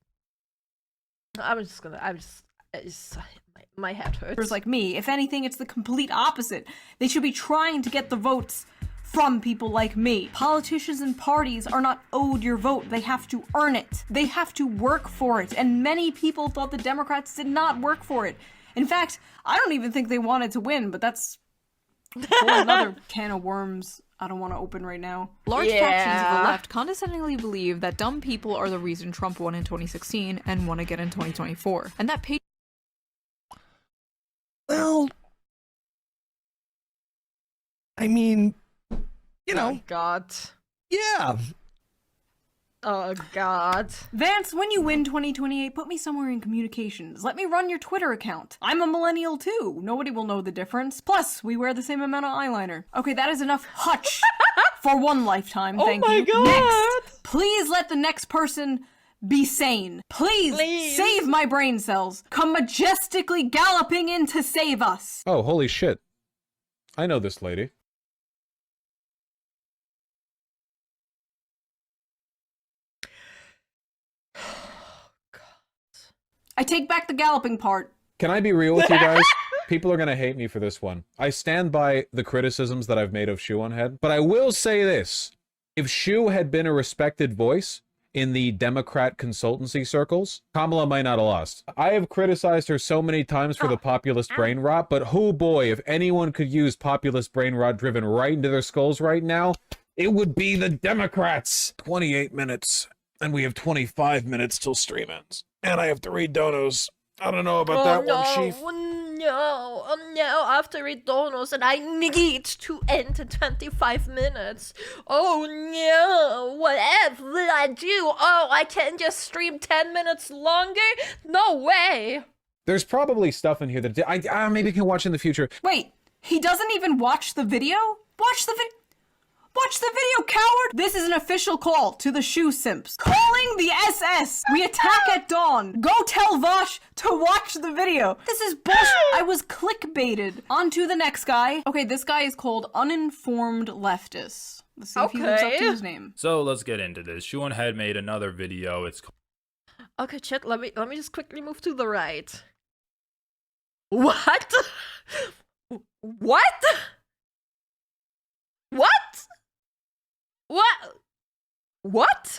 my head hurts. Like me. If anything, it's the complete opposite. They should be trying to get the votes from people like me. Politicians and parties are not owed your vote. They have to earn it. They have to work for it. And many people thought the Democrats did not work for it. In fact, I don't even think they wanted to win, but that's a whole another can of worms I don't want to open right now. Large factions of the left condescendingly believe that dumb people are the reason Trump won in 2016 and won again in 2024. And that well, I mean, you know. Oh god. Yeah. Oh god. Vance, when you win 2028, put me somewhere in communications. Let me run your Twitter account. I'm a millennial too. Nobody will know the difference. Plus, we wear the same amount of eyeliner. Okay, that is enough hutch for one lifetime. Thank you. God. Next, please let the next person be sane. Please save my brain cells. Come majestically galloping in to save us. Oh, holy shit. I know this lady. I take back the galloping part. Can I be real with you guys? People are gonna hate me for this one. I stand by the criticisms that I've made of Shoe0nHead, but I will say this. If Shoe had been a respected voice in the Democrat consultancy circles, Kamala might not have lost. I have criticized her so many times for the populist brain rot, but oh boy, if anyone could use populist brain rot driven right into their skulls right now, it would be the Democrats. 28 minutes, and we have 25 minutes till stream ends. And I have to read donos. I don't know about that one, Chief. No, I have to read donos and I need to end in 25 minutes. Oh no, whatever will I do? Oh, I can just stream 10 minutes longer? No way. There's probably stuff in here that I maybe can watch in the future. Wait, he doesn't even watch the video? Watch the video, coward! This is an official call to the shoe simps. Calling the SS! We attack at dawn. Go tell Vosh to watch the video. This is bullshit. I was clickbaited. On to the next guy. Okay, this guy is called Uninformed Leftist. Let's see if he lives up to his name. So let's get into this. Shoe0nHead made another video. It's okay, chat, let me just quickly move to the right. What? What? What? What? What?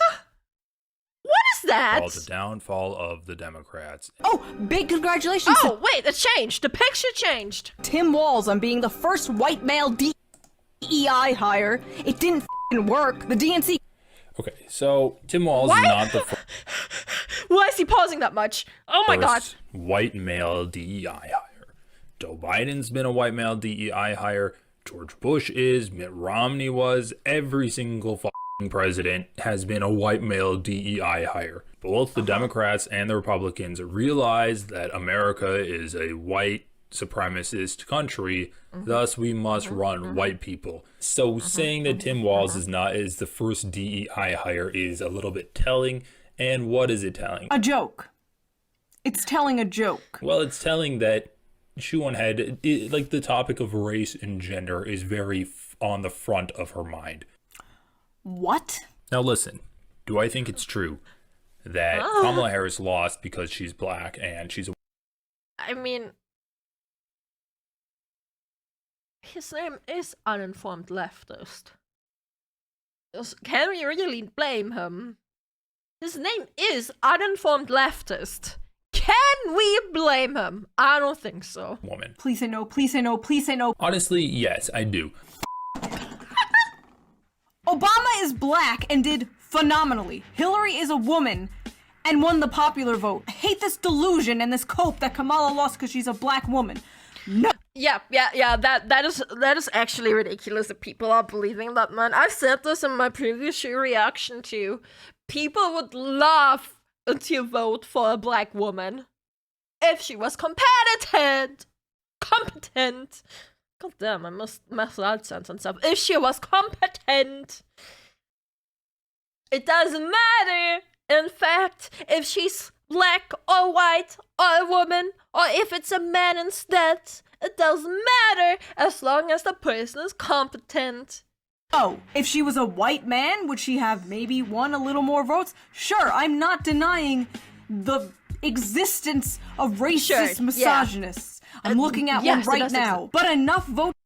What is that? called The Downfall of the Democrats. Oh, big congratulations. Oh, wait, it changed. The picture changed. Tim Walz on being the first white male DEI hire. It didn't f***ing work. The DNC. Okay, so Tim Walz is not the first. Why is he pausing that much? Oh my god. White male DEI hire. Joe Biden's been a white male DEI hire. George Bush is, Mitt Romney was, every single president has been a white male DEI hire. Both the Democrats and the Republicans realize that America is a white, supremacist country. Thus, we must run white people. So saying that Tim Walz is the first DEI hire is a little bit telling. And what is it telling? A joke. It's telling a joke. Well, it's telling that Shoe0nHead, like the topic of race and gender, is very on the front of her mind. What? Now listen, do I think it's true that Kamala Harris lost because she's black and she's a... I mean, his name is uninformed leftist. Can we really blame him? His name is uninformed leftist. Can we blame him? I don't think so. Woman. Please say no, please say no, please say no. Honestly, yes, I do. Obama is black and did phenomenally. Hillary is a woman and won the popular vote. I hate this delusion and this cope that Kamala lost because she's a black woman. No. Yeah, that is actually ridiculous that people are believing that, man. I've said this in my previous shoe reaction too. People would love to vote for a black woman if she was competent. God damn, I must mess that sentence up. If she was competent. It doesn't matter, in fact, if she's black or white or a woman, or if it's a man instead. It doesn't matter as long as the person is competent. Oh, if she was a white man, would she have maybe won a little more votes? Sure, I'm not denying the existence of racist misogynists. I'm looking at one right now. But enough votes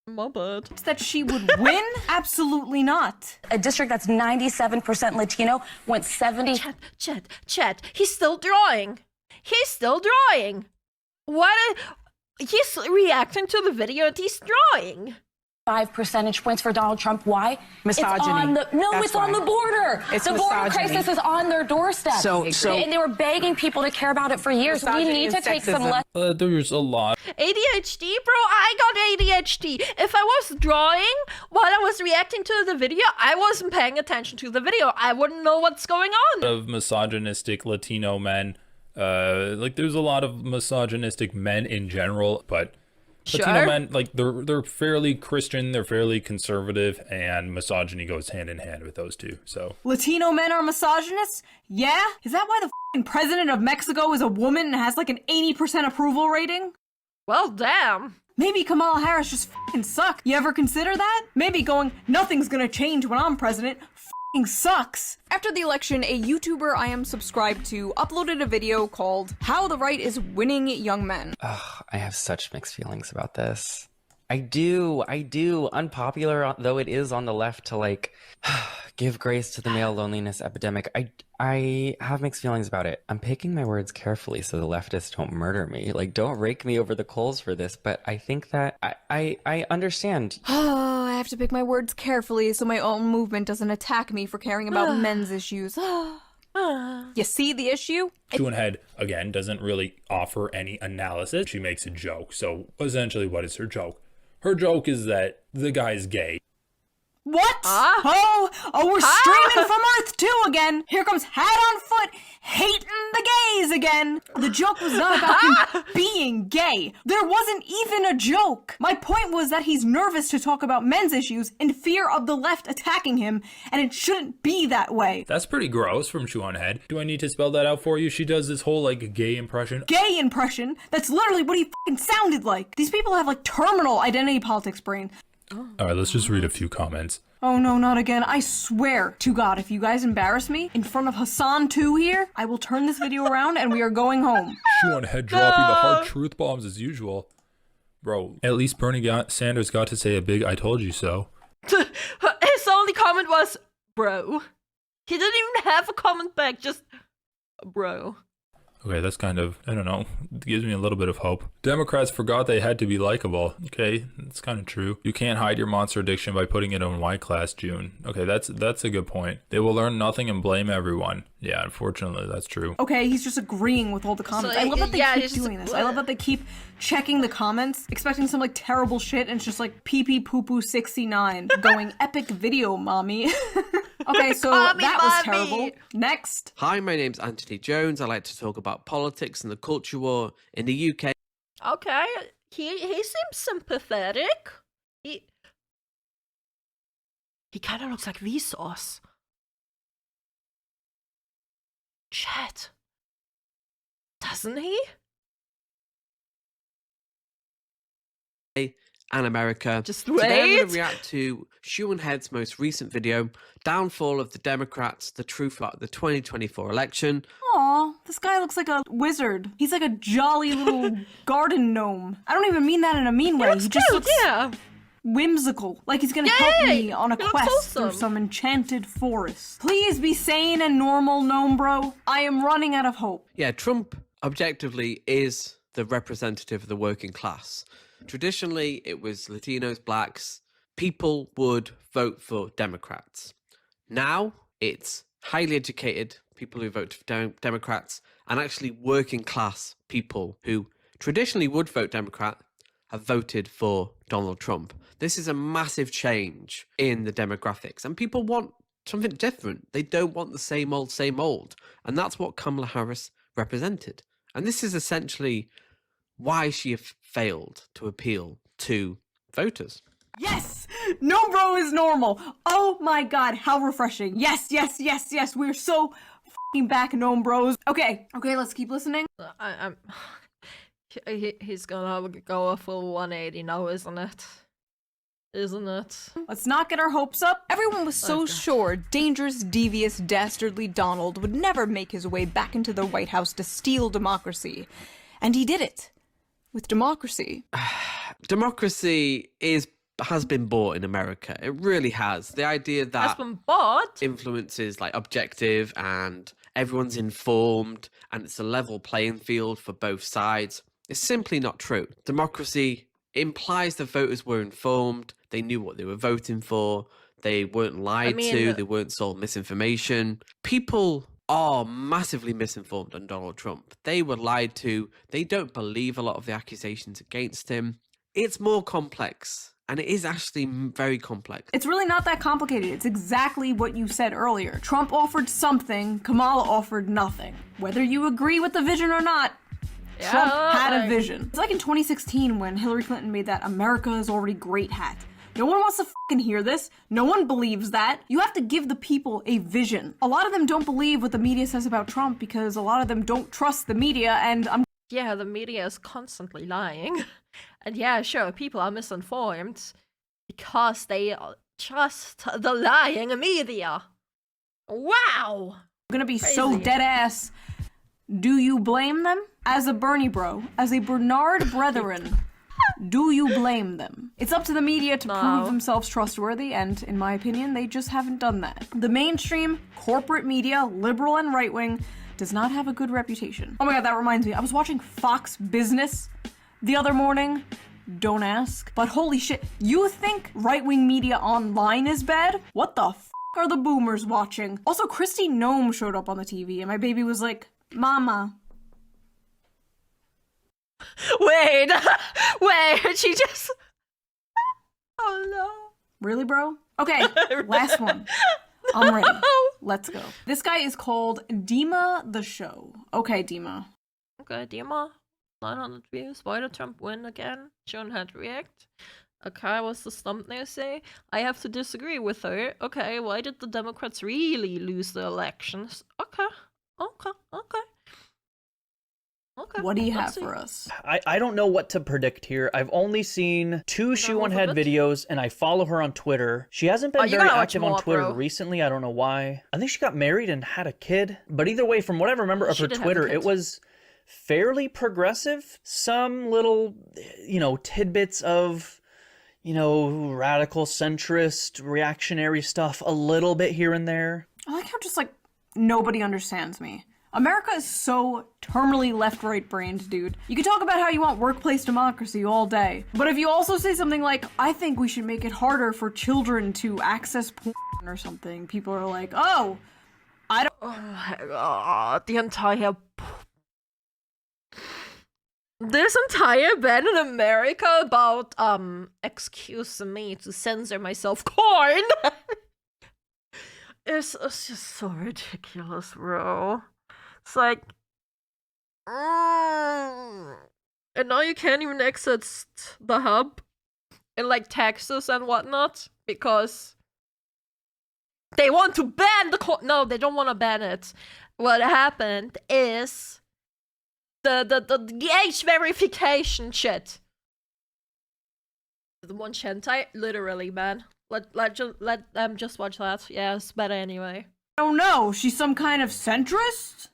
my bad. That she would win? Absolutely not. A district that's 97% Latino went 70. Chat. He's still drawing. He's reacting to the video and he's drawing. 5 percentage points for Donald Trump. Why? Misogyny. It's on the border. It's the border crisis is on their doorstep. And they were begging people to care about it for years. We need to take some lessons. There's a lot. ADHD, bro? I got ADHD. If I was drawing while I was reacting to the video, I wasn't paying attention to the video. I wouldn't know what's going on. Of misogynistic Latino men. There's a lot of misogynistic men in general, but Latino men, they're fairly Christian, they're fairly conservative, and misogyny goes hand in hand with those two. So Latino men are misogynists? Yeah? Is that why the f***ing president of Mexico is a woman and has like an 80% approval rating? Well, damn. Maybe Kamala Harris just f***ing sucks. You ever consider that? Maybe going, nothing's gonna change when I'm president, f***ing sucks. After the election, a YouTuber I am subscribed to uploaded a video called How the Right is Winning Young Men. Ugh, I have such mixed feelings about this. I do. Unpopular though it is on the left to give grace to the male loneliness epidemic. I have mixed feelings about it. I'm picking my words carefully so the leftists don't murder me. Don't rake me over the coals for this, but I think that I understand. Oh, I have to pick my words carefully so my own movement doesn't attack me for caring about men's issues. You see the issue? Shoe0nHead, again, doesn't really offer any analysis. She makes a joke. So essentially, what is her joke? Her joke is that the guy's gay. What? Oh, we're streaming from Earth 2 again. Here comes Hat on Foot, hating the gays again. The joke was not about him being gay. There wasn't even a joke. My point was that he's nervous to talk about men's issues in fear of the left attacking him, and it shouldn't be that way. That's pretty gross from Shoe0nHead. Do I need to spell that out for you? She does this whole gay impression. Gay impression? That's literally what he f***ing sounded like. These people have terminal identity politics brain. All right, let's just read a few comments. Oh no, not again. I swear to God, if you guys embarrass me in front of Hassan 2 here, I will turn this video around and we are going home. Shoe0nHead dropping the hard truth bombs as usual. Bro, at least Bernie Sanders got to say a big I told you so. His only comment was, bro. He didn't even have a comment back, just, bro. Okay, that's kind of, I don't know, it gives me a little bit of hope. Democrats forgot they had to be likable. Okay, that's kind of true. You can't hide your monster addiction by putting it in Y class, June. Okay, that's a good point. They will learn nothing and blame everyone. Yeah, unfortunately, that's true. Okay, he's just agreeing with all the comments. I love that they keep doing this. I love that they keep checking the comments, expecting some terrible shit, and it's just pee pee poo poo 69 going epic video, mommy. Okay, so that was terrible. Next. Hi, my name's Anthony Jones. I like to talk about politics and the culture war in the UK. Okay, he seems sympathetic. He kind of looks like Vsauce. Chat. Doesn't he? And America. Just Today I'm going wait. to react to Shoe0nHead's most recent video, Downfall of the Democrats, the Truth About the 2024 Election. Aw, this guy looks like a wizard. He's like a jolly little garden gnome. I don't even mean that in a mean way. He just looks whimsical, like he's gonna help me on a quest through some enchanted forest. Please be sane and normal, gnome bro. I am running out of hope. Yeah, Trump objectively is the representative of the working class. Traditionally, it was Latinos, blacks. People would vote for Democrats. Now, it's highly educated people who vote for Democrats and actually working class people who traditionally would vote Democrat have voted for Donald Trump. This is a massive change in the demographics, and people want something different. They don't want the same old, same old. And that's what Kamala Harris represented. And this is essentially why she failed to appeal to voters. Yes! No bro is normal. Oh my god, how refreshing. Yes, yes, yes, yes. We're so fucking back, gnome bros. Okay, let's keep listening. He's gonna go a full 180 now, isn't it? Isn't it? Let's not get our hopes up. Everyone was so sure dangerous, devious, dastardly Donald would never make his way back into the White House to steal democracy. And he did it. With democracy. Democracy has been bought in America. It really has. The idea that has been bought. Influence is like objective and everyone's informed and it's a level playing field for both sides. It's simply not true. Democracy implies the voters were informed. They knew what they were voting for. They weren't lied to. They weren't sold misinformation. People are massively misinformed on Donald Trump. They were lied to. They don't believe a lot of the accusations against him. It's more complex, and it is actually very complex. It's really not that complicated. It's exactly what you said earlier. Trump offered something, Kamala offered nothing. Whether you agree with the vision or not, Trump had a vision. It's like in 2016 when Hillary Clinton made that America is already great hat. No one wants to fucking hear this. No one believes that. You have to give the people a vision. A lot of them don't believe what the media says about Trump because a lot of them don't trust the media, and yeah, the media is constantly lying. And yeah, sure, people are misinformed because they trust the lying media. Wow! I'm gonna be so dead ass. Do you blame them? As a Bernie bro, as a Bernard brethren, do you blame them? It's up to the media to prove themselves trustworthy, and in my opinion, they just haven't done that. The mainstream, corporate media, liberal and right-wing, does not have a good reputation. Oh my god, that reminds me, I was watching Fox Business the other morning. Don't ask. But holy shit, you think right-wing media online is bad? What the f*** are the boomers watching? Also, Kristi Noem showed up on the TV, and my baby was like, Mama. Wait, she just... Oh no. Really, bro? Okay, last one. I'm ready. Let's go. This guy is called Dima the Show. Okay, Dima. Okay, Dima. 900 views. Why did Trump win again? Shoe0nHead react. Okay, what's the thumbnail say? I have to disagree with her. Okay, why did the Democrats really lose the elections? Okay. What do you have for us? I don't know what to predict here. I've only seen 2 Shoe0nHead videos, and I follow her on Twitter. She hasn't been very active on Twitter recently. I don't know why. I think she got married and had a kid. But either way, from what I remember of her Twitter, it was fairly progressive. Some little, tidbits of, radical, centrist, reactionary stuff a little bit here and there. I like how just, nobody understands me. America is so terminally left-right brained, dude. You can talk about how you want workplace democracy all day, but if you also say something like, I think we should make it harder for children to access porn or something, people are like, oh, I don't— Oh my god, this entire ban in America about, excuse me, to censor myself, corn! It's just so ridiculous, bro. It's like, And now you can't even exit the hub in like Texas and whatnot because they want to ban the no, they don't want to ban it. What happened is the age verification shit. The one hentai, literally, man. Let them just watch that. Yeah, it's better anyway. Oh no, she's some kind of centrist?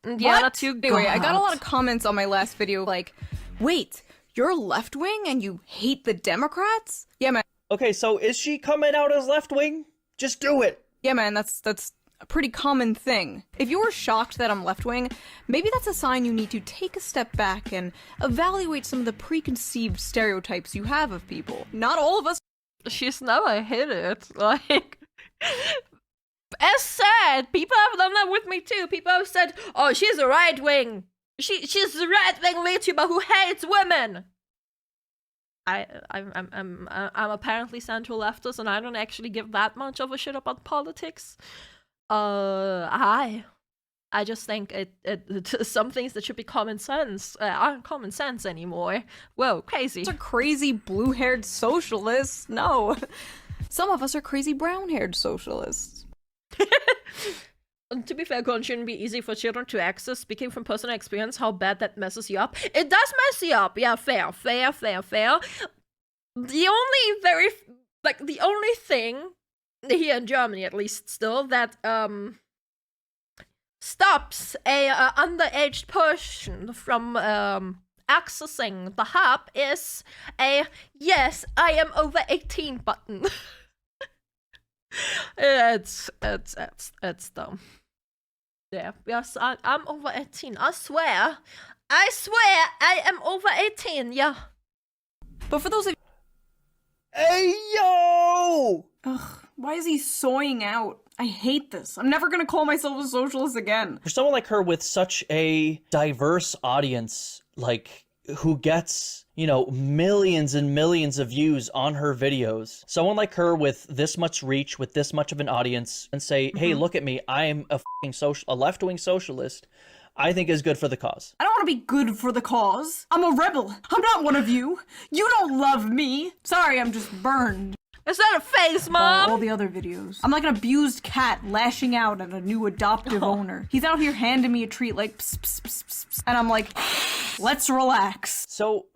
Yeah, not too good. Anyway, I got a lot of comments on my last video like, wait, you're left wing and you hate the Democrats? Yeah, man. Okay, so is she coming out as left wing? Just do it. Yeah, man, that's a pretty common thing. If you were shocked that I'm left wing, maybe that's a sign you need to take a step back and evaluate some of the preconceived stereotypes you have of people. Not all of us. She's never hit it. Like, as said, people have done that with me too. People have said, "Oh, she's a right wing. She's a right wing VTuber who hates women." I'm apparently central leftist, and I don't actually give that much of a shit about politics. I just think it some things that should be common sense aren't common sense anymore. Whoa, crazy. Those are crazy blue-haired socialists. No. Some of us are crazy brown-haired socialists. To be fair, it shouldn't be easy for children to access. Speaking from personal experience, how bad that messes you up. It does mess you up. Yeah, fair. The only thing here in Germany, at least, still that stops a underage person from accessing the hub is a "yes, I am over 18" button. It's dumb. Yeah, yes, I'm over 18. I swear I am over 18. Yeah. But for those of Hey yo! Ugh, why is he soying out? I hate this. I'm never gonna call myself a socialist again. For someone like her with such a diverse audience, like, who gets, you know, millions and millions of views on her videos, someone like her with this much reach, with this much of an audience, and say, hey, look at me, I'm a left-wing socialist, I think is good for the cause. I don't want to be good for the cause. I'm a rebel. I'm not one of you. You don't love me. Sorry, I'm just burned. Is that a face, Mom? All the other videos. I'm like an abused cat lashing out at a new adoptive owner. He's out here handing me a treat like pss, pss, pss, pss, pss, and I'm like, let's relax. So,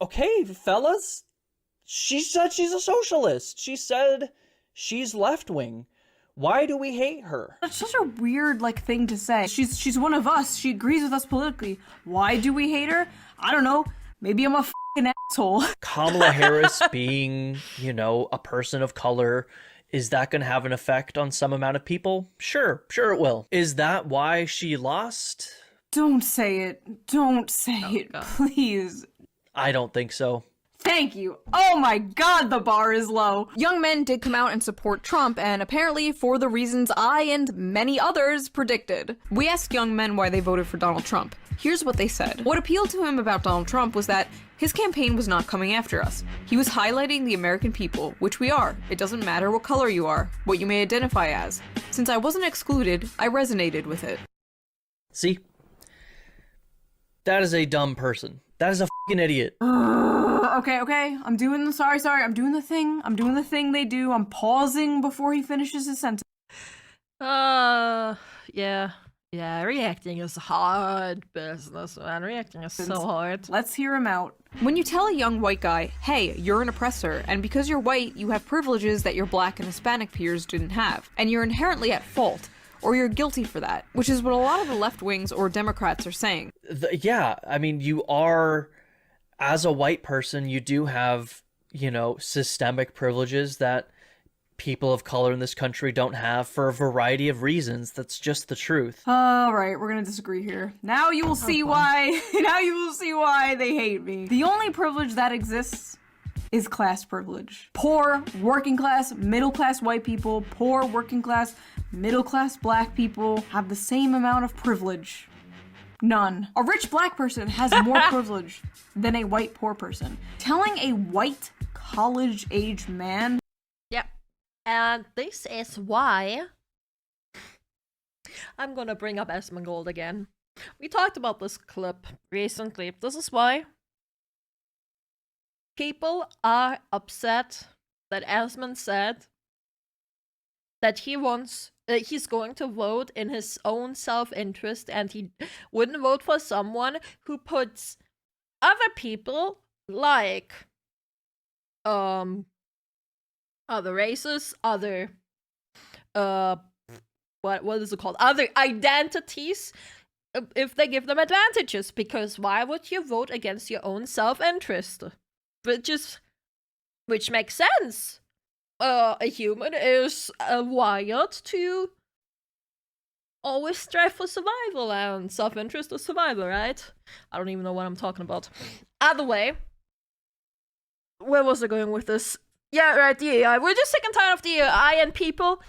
okay, fellas, she said she's a socialist. She said she's left-wing. Why do we hate her? That's such a weird, thing to say. She's one of us. She agrees with us politically. Why do we hate her? I don't know. Maybe I'm a f***ing asshole. Kamala Harris being, you know, a person of color, is that going to have an effect on some amount of people? Sure it will. Is that why she lost? Don't say it. Don't say it, please. I don't think so. Thank you. Oh my god, the bar is low. Young men did come out and support Trump, and apparently for the reasons I and many others predicted. We asked young men why they voted for Donald Trump. Here's what they said. What appealed to him about Donald Trump was that his campaign was not coming after us. He was highlighting the American people, which we are. It doesn't matter what color you are, what you may identify as. Since I wasn't excluded, I resonated with it. See? That is a dumb person. That is a f***ing idiot. Okay. I'm doing the thing they do. I'm pausing before he finishes his sentence. Yeah, reacting is hard business, man. Reacting is so hard. Let's hear him out. When you tell a young white guy, hey, you're an oppressor, and because you're white, you have privileges that your black and Hispanic peers didn't have, and you're inherently at fault, or you're guilty for that, which is what a lot of the left wings or Democrats are saying. Yeah, I mean, you are, as a white person, you do have, you know, systemic privileges that people of color in this country don't have for a variety of reasons. That's just the truth. Alright, we're gonna disagree here. Now you will see why. Now you will see why they hate me. The only privilege that exists is class privilege. Poor, working class, middle class white people, poor, working class, middle class black people have the same amount of privilege. None. A rich black person has more privilege than a white poor person. Telling a white college-age man. Yep. And this is why I'm gonna bring up Esmongold again. We talked about this clip recently. This is why people are upset that Asman said that he's going to vote in his own self-interest, and he wouldn't vote for someone who puts other people, like other races, other what is it called, other identities, if they give them advantages. Because why would you vote against your own self-interest? Which makes sense. A human is wired to always strive for survival, and self-interest is survival, right? I don't even know what I'm talking about. Either way, where was I going with this? Yeah, right, the AI. We're just sick and tired of the AI and people,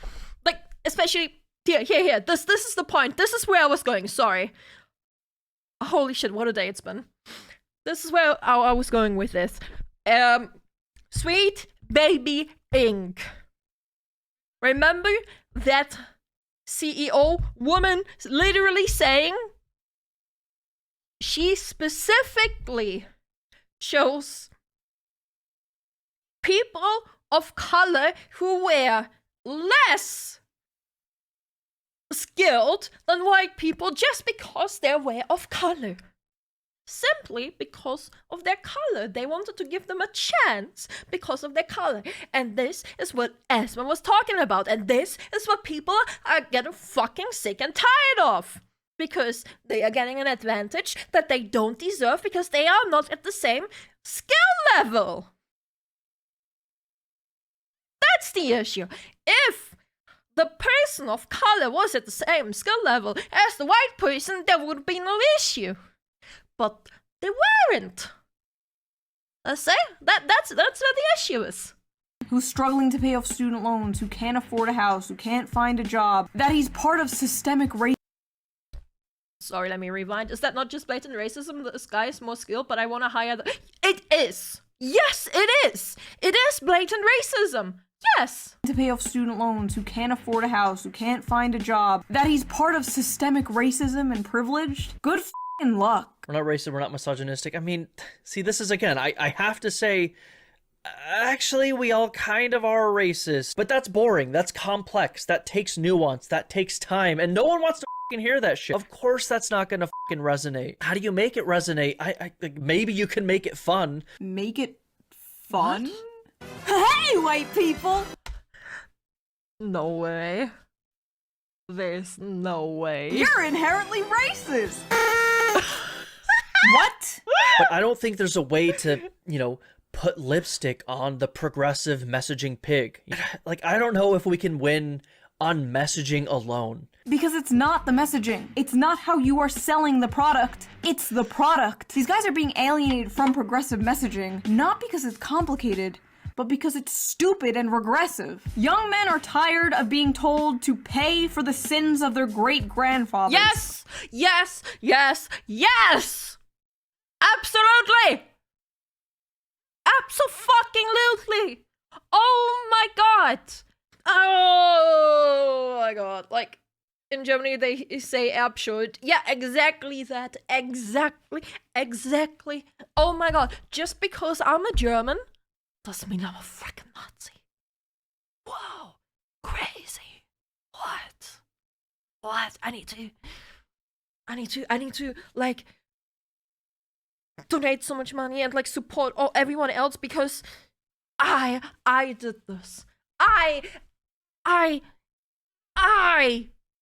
like, especially here. This is the point. This is where I was going. Sorry. Holy shit, what a day it's been. This is where I was going with this. Sweet Baby Inc. Remember that CEO woman literally saying she specifically chose people of color who were less skilled than white people just because they were of color. Simply because of their color. They wanted to give them a chance because of their color. And this is what Asman was talking about. And this is what people are getting fucking sick and tired of. Because they are getting an advantage that they don't deserve because they are not at the same skill level. That's the issue. If the person of color was at the same skill level as the white person, there would be no issue. But they weren't. Let's say that's where the issue is. Who's struggling to pay off student loans, who can't afford a house, who can't find a job, that he's part of systemic racism. Sorry, let me rewind. Is that not just blatant racism? This guy is more skilled, but I want to hire the... It is! Yes, it is! It is blatant racism! Yes! To pay off student loans, who can't afford a house, who can't find a job, that he's part of systemic racism and privileged? Good f***ing luck. We're not racist, we're not misogynistic. I mean, see, this is, again, I have to say, actually, we all kind of are racist. But that's boring, that's complex, that takes nuance, that takes time, and no one wants to f***ing hear that shit. Of course that's not gonna f***ing resonate. How do you make it resonate? Maybe you can make it fun. Make it fun? Hey, white people! No way. There's no way. You're inherently racist! What? But I don't think there's a way to, put lipstick on the progressive messaging pig. Like, I don't know if we can win on messaging alone. Because it's not the messaging. It's not how you are selling the product. It's the product. These guys are being alienated from progressive messaging, not because it's complicated, but because it's stupid and regressive. Young men are tired of being told to pay for the sins of their great-grandfathers. Yes! Yes! Yes! Yes! Absolutely! Abso-fucking-lutely! Oh my god! Oh my god. Like, in Germany they say Erbschuld. Yeah, exactly that. Exactly. Oh my god. Just because I'm a German doesn't mean I'm a freaking Nazi. Whoa. Crazy. What? I need to, like, donate so much money and, like, support everyone else because I did this. I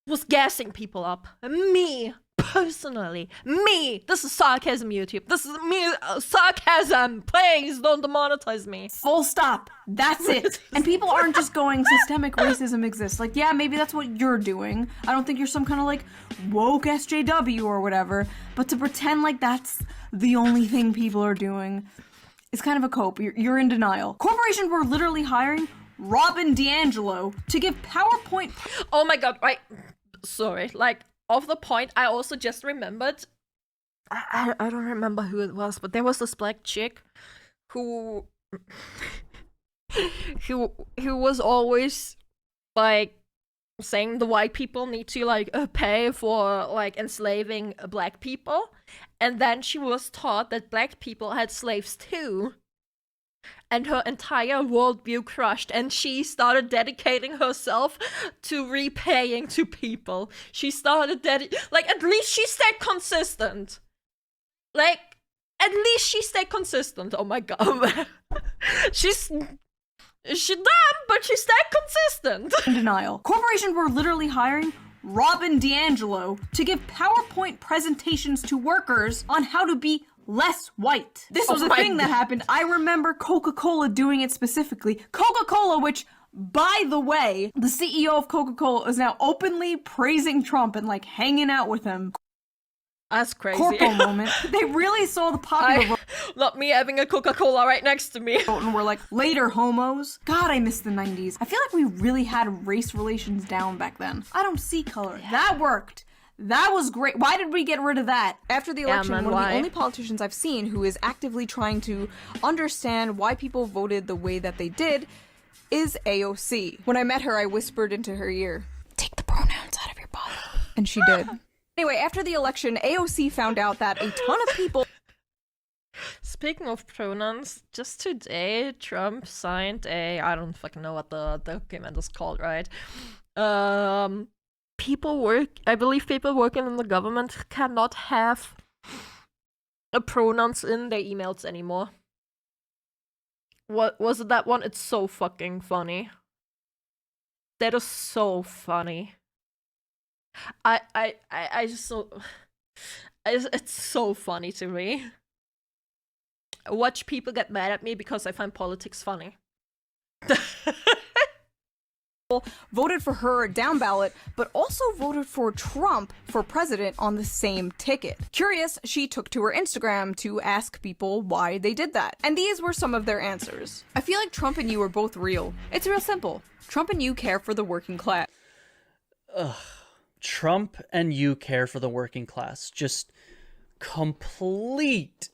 was gassing people up. Me, personally. Me. This is sarcasm, YouTube. This is me, sarcasm. Please don't demonetize me. Full stop. That's it. And people aren't just going, systemic racism exists. Like, yeah, maybe that's what you're doing. I don't think you're some kind of, like, woke SJW or whatever. But to pretend like that's the only thing people are doing, it's kind of a cope. You're in denial. Corporations were literally hiring Robin DiAngelo to give PowerPoint. Oh my god, right. Sorry, like, off the point, I also just remembered, I don't remember who it was, but there was this black chick who was always, like, saying the white people need to like pay for like enslaving black people, and then she was taught that black people had slaves too, and her entire worldview crushed, and she started dedicating herself to repaying to people. She started like, at least she stayed consistent. Like, at least she stayed consistent. Oh my god. She's dumb, but she stayed consistent. In denial. Corporations were literally hiring Robin DiAngelo to give PowerPoint presentations to workers on how to be less white. This was a thing that happened. I remember Coca-Cola doing it specifically. Coca-Cola, which, by the way, the CEO of Coca-Cola is now openly praising Trump and like hanging out with him. That's crazy. Corporal moment. They really saw the popular vote. Not me having a Coca-Cola right next to me. And we're like, later homos. God, I miss the 90s. I feel like we really had race relations down back then. I don't see color. Yeah. That worked. That was great. Why did we get rid of that? After the election, one of the only politicians I've seen who is actively trying to understand why people voted the way that they did is AOC. When I met her, I whispered into her ear, "Take the pronouns out of your body." And she did. Anyway, after the election, AOC found out that a ton of people... Speaking of pronouns, just today, Trump signed a... I don't fucking know what the document is called, right? I believe people working in the government cannot have pronouns in their emails anymore. What was it, that one? It's so fucking funny. That is so funny. I just so... It's so funny to me. I watch people get mad at me because I find politics funny. Voted for her down ballot, but also voted for Trump for president on the same ticket. Curious, she took to her Instagram to ask people why they did that. And these were some of their answers. I feel like Trump and you are both real. It's real simple. Trump and you care for the working class. Ugh. Trump and you care for the working class. Just complete,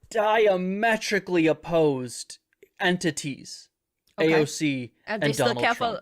diametrically opposed entities. Okay. AOC and Donald Trump.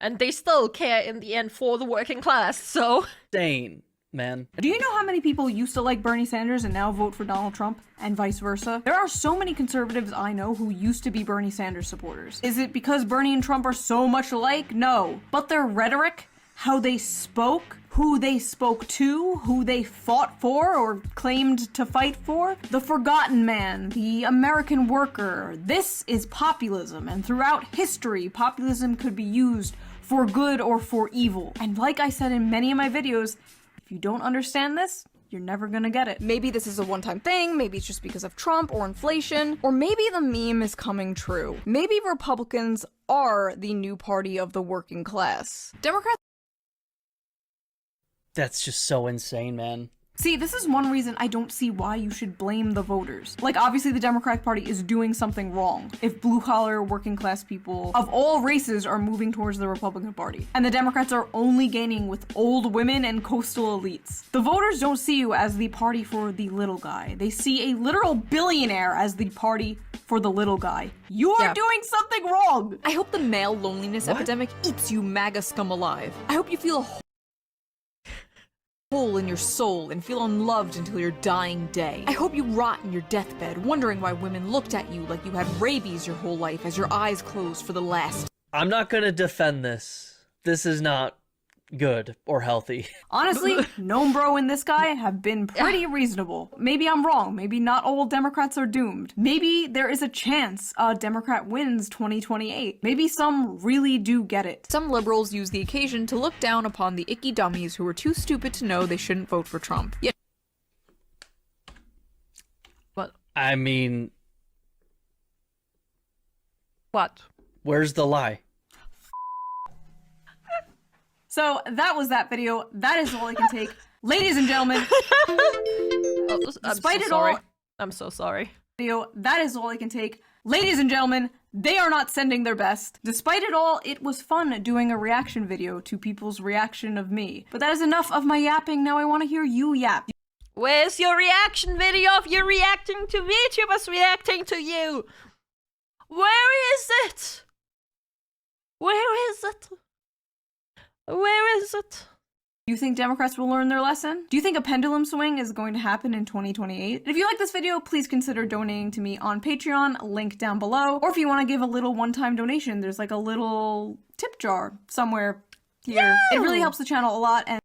And they still care in the end for the working class, so... Insane, man. Do you know how many people used to like Bernie Sanders and now vote for Donald Trump? And vice versa? There are so many conservatives I know who used to be Bernie Sanders supporters. Is it because Bernie and Trump are so much alike? No. But their rhetoric, how they spoke, who they spoke to, who they fought for or claimed to fight for, the forgotten man, the American worker. This is populism, and throughout history, populism could be used for good or for evil. And like I said in many of my videos, if you don't understand this, you're never gonna get it. Maybe this is a one-time thing, maybe it's just because of Trump or inflation, or maybe the meme is coming true. Maybe Republicans are the new party of the working class. Democrats... That's just so insane, man. See, this is one reason I don't see why you should blame the voters. Like, obviously the Democratic Party is doing something wrong if blue-collar, working-class people of all races are moving towards the Republican Party. And the Democrats are only gaining with old women and coastal elites. The voters don't see you as the party for the little guy. They see a literal billionaire as the party for the little guy. You are doing something wrong! I hope the male loneliness epidemic eats you MAGA scum alive. I hope you feel a hole in your soul and feel unloved until your dying day. I hope you rot in your deathbed, wondering why women looked at you like you had rabies your whole life as your eyes closed for the last. I'm not gonna defend this. This is not good or healthy. Honestly, Gnome Bro and this guy have been pretty reasonable. Maybe I'm wrong. Maybe not all Democrats are doomed. Maybe there is a chance a Democrat wins 2028. Maybe some really do get it. Some liberals use the occasion to look down upon the icky dummies who are too stupid to know they shouldn't vote for Trump. Yeah. What? I mean... What? Where's the lie? So that was that video. That is all I can take. Ladies and gentlemen, despite it all, I'm so sorry. That is all I can take. Ladies and gentlemen, they are not sending their best. Despite it all, it was fun doing a reaction video to people's reaction of me. But that is enough of my yapping. Now I want to hear you yap. Where's your reaction video of you reacting to VTubers reacting to you? Where is it? Where is it? Where is it? Do you think Democrats will learn their lesson? Do you think a pendulum swing is going to happen in 2028? If you like this video, please consider donating to me on Patreon, link down below. Or if you want to give a little one-time donation, there's like a little tip jar somewhere here. It really helps the channel a lot, and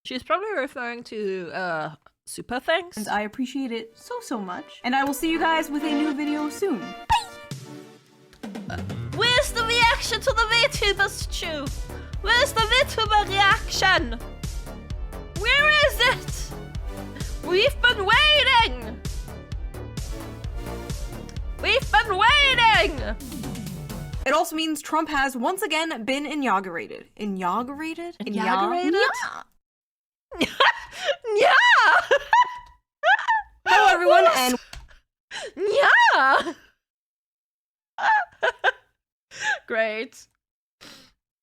she's probably referring to super things. And I appreciate it so much. And I will see you guys with a new video soon. Where's the reaction to the VTuber Shoe? Where's the VTuber reaction? Where is it? We've been waiting! We've been waiting! It also means Trump has once again been inaugurated. Inaugurated? Inaugurated? Yeah! Hello everyone, and yeah! Great.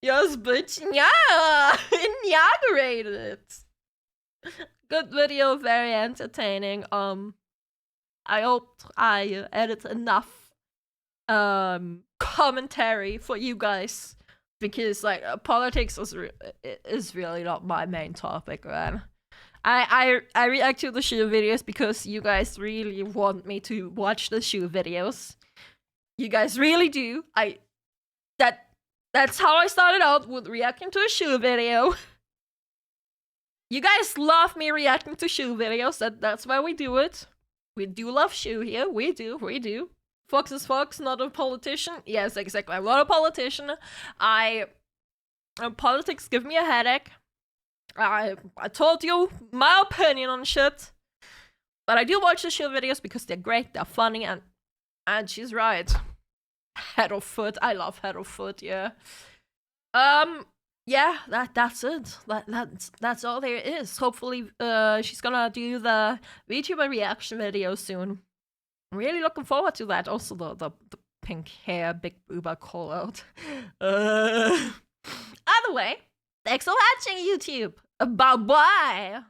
Yes, bitch. Yeah! Inaugurated. Good video, very entertaining. I hope I edit enough commentary for you guys, because like politics is really not my main topic, man. I react to the shoe videos because you guys really want me to watch the shoe videos. You guys really do. That's how I started out, with reacting to a shoe video. You guys love me reacting to shoe videos. That's why we do it. We do love shoe here. We do. Fox is Fox, not a politician. Yes, exactly. I'm not a politician. Politics give me a headache. I told you my opinion on shit. But I do watch the shoe videos because they're great, they're funny, and she's right. Head or foot. I love head or foot, yeah. Yeah, that's it. That's all there is. Hopefully, she's gonna do the VTuber reaction video soon. I'm really looking forward to that. Also, the pink hair, big booba call out. Either way, thanks for watching, YouTube. Bye-bye.